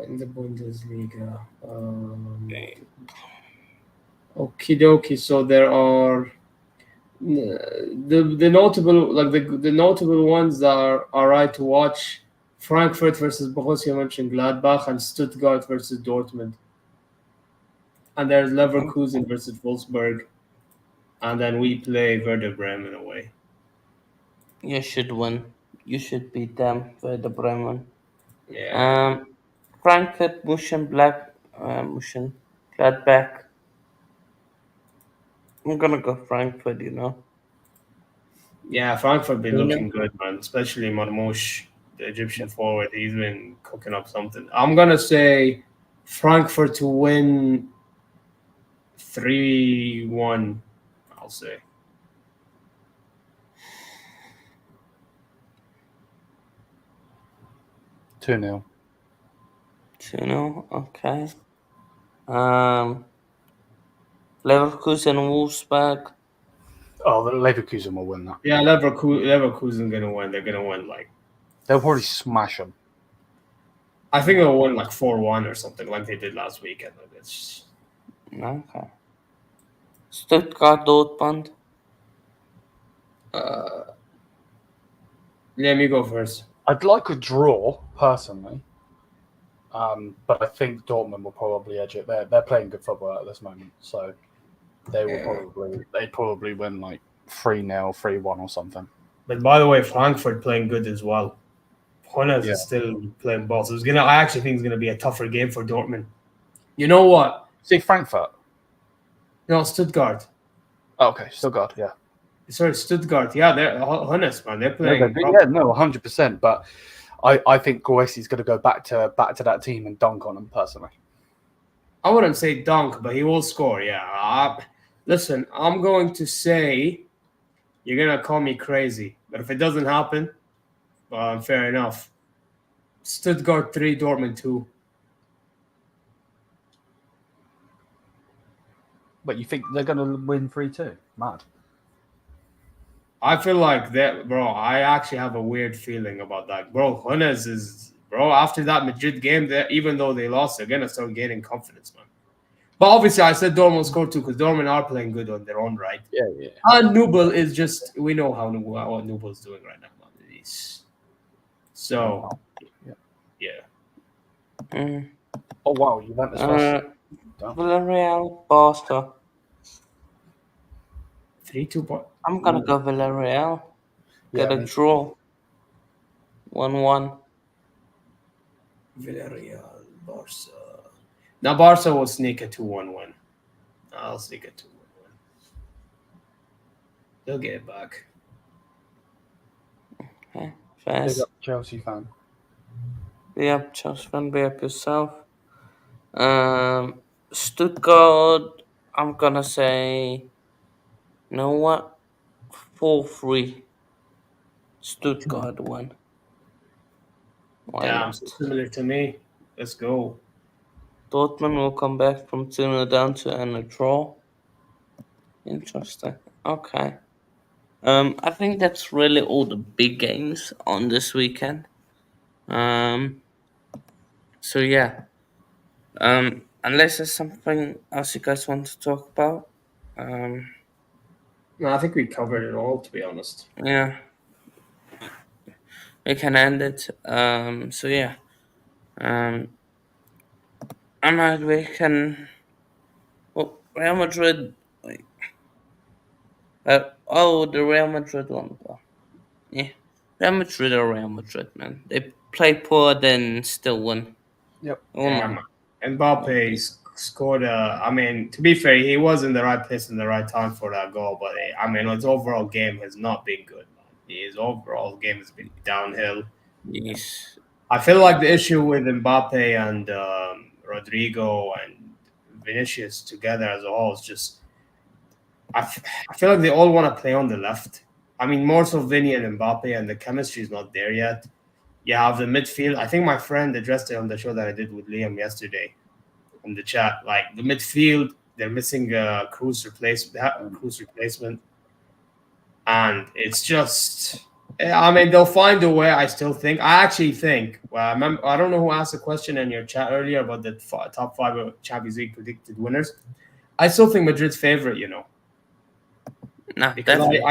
In the Bundesliga. Okie dokie. So there are the notable the notable ones that are right to watch. Frankfurt versus Borussia Mönchengladbach and Stuttgart versus Dortmund. And there's Leverkusen versus Wolfsburg. And then we play Werder Bremen away. You should win. You should beat them for the Bremen. Yeah. Frankfurt, Muschen Gladbach. I'm gonna go Frankfurt. Yeah, Frankfurt been 2-0. looking good, man. Especially Marmoush, the Egyptian forward. He's been cooking up something. I'm gonna say Frankfurt to win 3-1. I'll say. 2-0. 2-0. Okay. Leverkusen, Wolfsburg. Oh, the Leverkusen will win that. Yeah, Leverkusen gonna win. They're gonna win They'll probably smash them. I think they'll win 4-1 or something like they did last weekend. It's Okay. Stuttgart, Dortmund. let me go first. I'd like a draw personally, but I think Dortmund will probably edge it. They're playing good football at this moment, so they'd probably win 3-0, 3-1 or something. But by the way, Frankfurt playing good as well. Hunes is still playing ball. So I actually think it's gonna be a tougher game for Dortmund. You know what? See Frankfurt. No, Stuttgart. Oh, okay, Stuttgart. Yeah. Sorry, Stuttgart. Yeah, they're Hunes, man. They're playing. No, 100%. But I think Goesi's going to go back to that team and dunk on them personally. I wouldn't say dunk, but he will score. Yeah. Listen, I'm going to say you're gonna call me crazy, but if it doesn't happen, fair enough. Stuttgart 3, Dortmund 2. But you think they're going to win 3-2? Mad. I feel like that, bro. I actually have a weird feeling about that, bro. Hunes is, bro. After that Madrid game, even though they lost, they're gonna start gaining confidence, man. But obviously, I said Dortmund scored 2 because Dortmund are playing good on their own right. Yeah. And Nubel is just, we know what Nubel's doing right now, man. So, yeah. Oh wow, Juventus first. Villarreal, Barca. 3-2. I'm gonna go Villarreal. Get a draw. 1-1. Villarreal, Barca. Now Barca will sneak a 2-1 win. I'll sneak a 2-1 win. They'll get it back. Okay, Big fast. up Chelsea fan. Be up, Chelsea fan. Be up yourself. Stuttgart. I'm gonna say. You know what? 4-3. Stuttgart won. Why Damn, not? so similar to me. Let's go. Dortmund will come back from 2-0 down to a draw. Interesting. Okay. I think that's really all the big games on this weekend. So yeah. Unless there's something else you guys want to talk about. No, I think we covered it all, to be honest. Yeah. We can end it. So yeah. We can. Well, Real Madrid. The Real Madrid one. Yeah. Real Madrid or Real Madrid, man. They play poor, then still win. Yep. Yeah, Mbappe scored to be fair, he was in the right place in the right time for that goal, but his overall game has not been good, man. His overall game has been downhill. Yes. I feel like the issue with Mbappe and Rodrigo and Vinicius together as a whole is just I feel like they all want to play on the left. More so Vinny and Mbappe, and the chemistry is not there yet. You have the midfield. I think my friend addressed it on the show that I did with Liam yesterday in the chat. Like the midfield, they're missing a Cruz replacement, and it's just. I mean, they'll find a way. I still think. I actually think. Well, I don't know who asked the question in your chat earlier about the top five of Champions League predicted winners. I still think Madrid's favorite. No, Because definitely.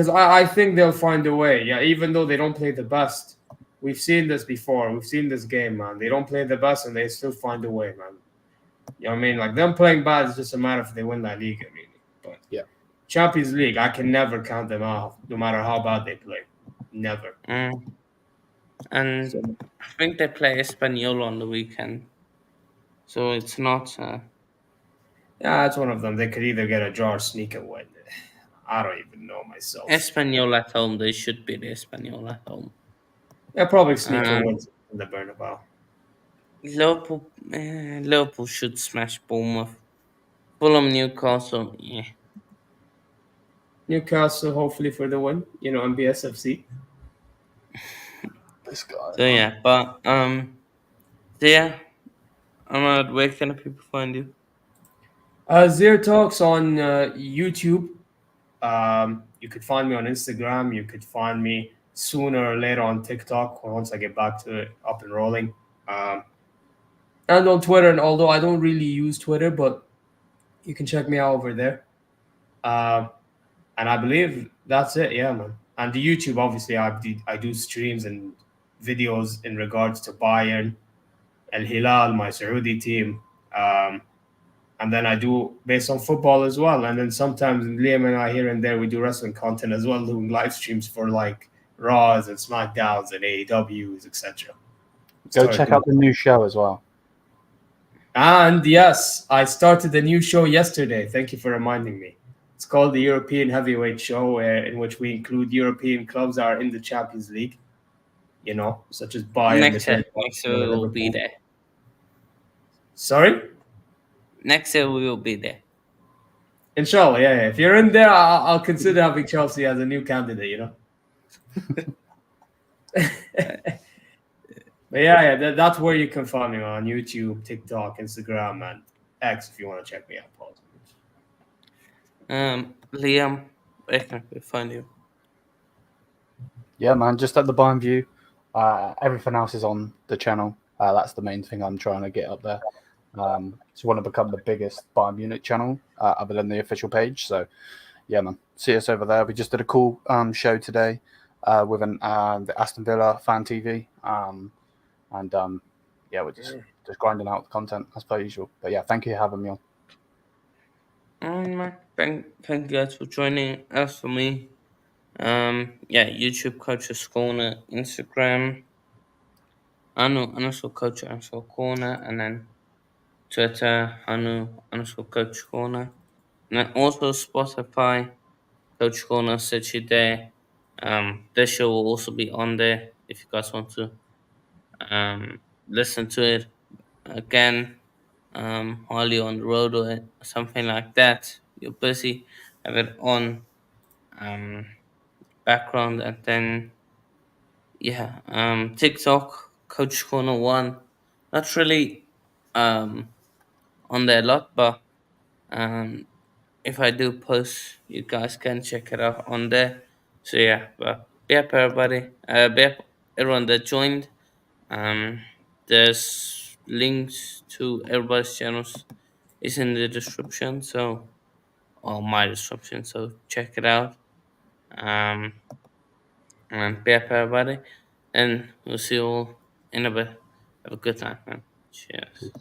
I think they'll find a way. Yeah, even though they don't play the best, we've seen this before. We've seen this game, man. They don't play the best, and they still find a way, man. You know what I mean? Like them playing bad is just a matter if they win La Liga, really. But Yeah. Champions League, I can never count them out, no matter how bad they play. Never. And So, I think they play Espanyol on the weekend, so it's not. yeah, that's one of them. They could either get a draw or sneak a win. I don't even know myself. Espanyol at home. They should be the Espanyol at home. Yeah, probably sneak a Um, win in the Bernabeu. Liverpool should smash Bournemouth. Fulham, Newcastle. Yeah. Newcastle, hopefully for the win. MBSFC. This guy. So yeah, but so yeah, Ahmad, where can people find you? Zero Talks on YouTube. You could find me on Instagram. You could find me sooner or later on TikTok once I get back to it up and rolling. And on Twitter. And although I don't really use Twitter, but you can check me out over there. And I believe that's it. Yeah, man. And the YouTube, obviously, I do streams and videos in regards to Bayern, El Hilal, my Saudi team. And then I do based on football as well. And then sometimes Liam and I here and there we do wrestling content as well, doing live streams for like Raws and SmackDowns and AEWs, etc. Go check out the new show as well. And yes, I started a new show yesterday. Thank you for reminding me. It's called the European Heavyweight Show, in which we include European clubs that are in the Champions League. Such as Bayern, Next year we will be there. Sorry? Next year we will be there. Inshallah, yeah. If you're in there, I'll consider having Chelsea as a new candidate. But yeah, that's where you can find me on YouTube, TikTok, Instagram, and X if you want to check me out, Paul. Liam, where can we find you? Yeah, man, just at the Bayern View. Everything else is on the channel. That's the main thing I'm trying to get up there. Just want to become the biggest Bayern Munich channel other than the official page. So, yeah, man, see us over there. We just did a cool show today with the Aston Villa fan TV. Yeah, we're just grinding out the content as per usual. But yeah, thank you for having me on. Thank you guys for joining us. For me, YouTube Coach's Corner, Instagram, Anu_Coach_Corner, and then Twitter, Anu_Coach Corner, and then also Spotify, Coach Corner City there. This show will also be on there if you guys want to listen to it again while you're on the road or something like that. You're busy, have it on background, and then TikTok Coach Corner 1. Not really on there a lot, but if I do post, you guys can check it out on there. So yeah, but be up everybody, be up everyone that joined. There's links to everybody's channels is in the description, so or my description, so check it out. And be up everybody, and we'll see you all in a bit. Have a good night, man. Cheers.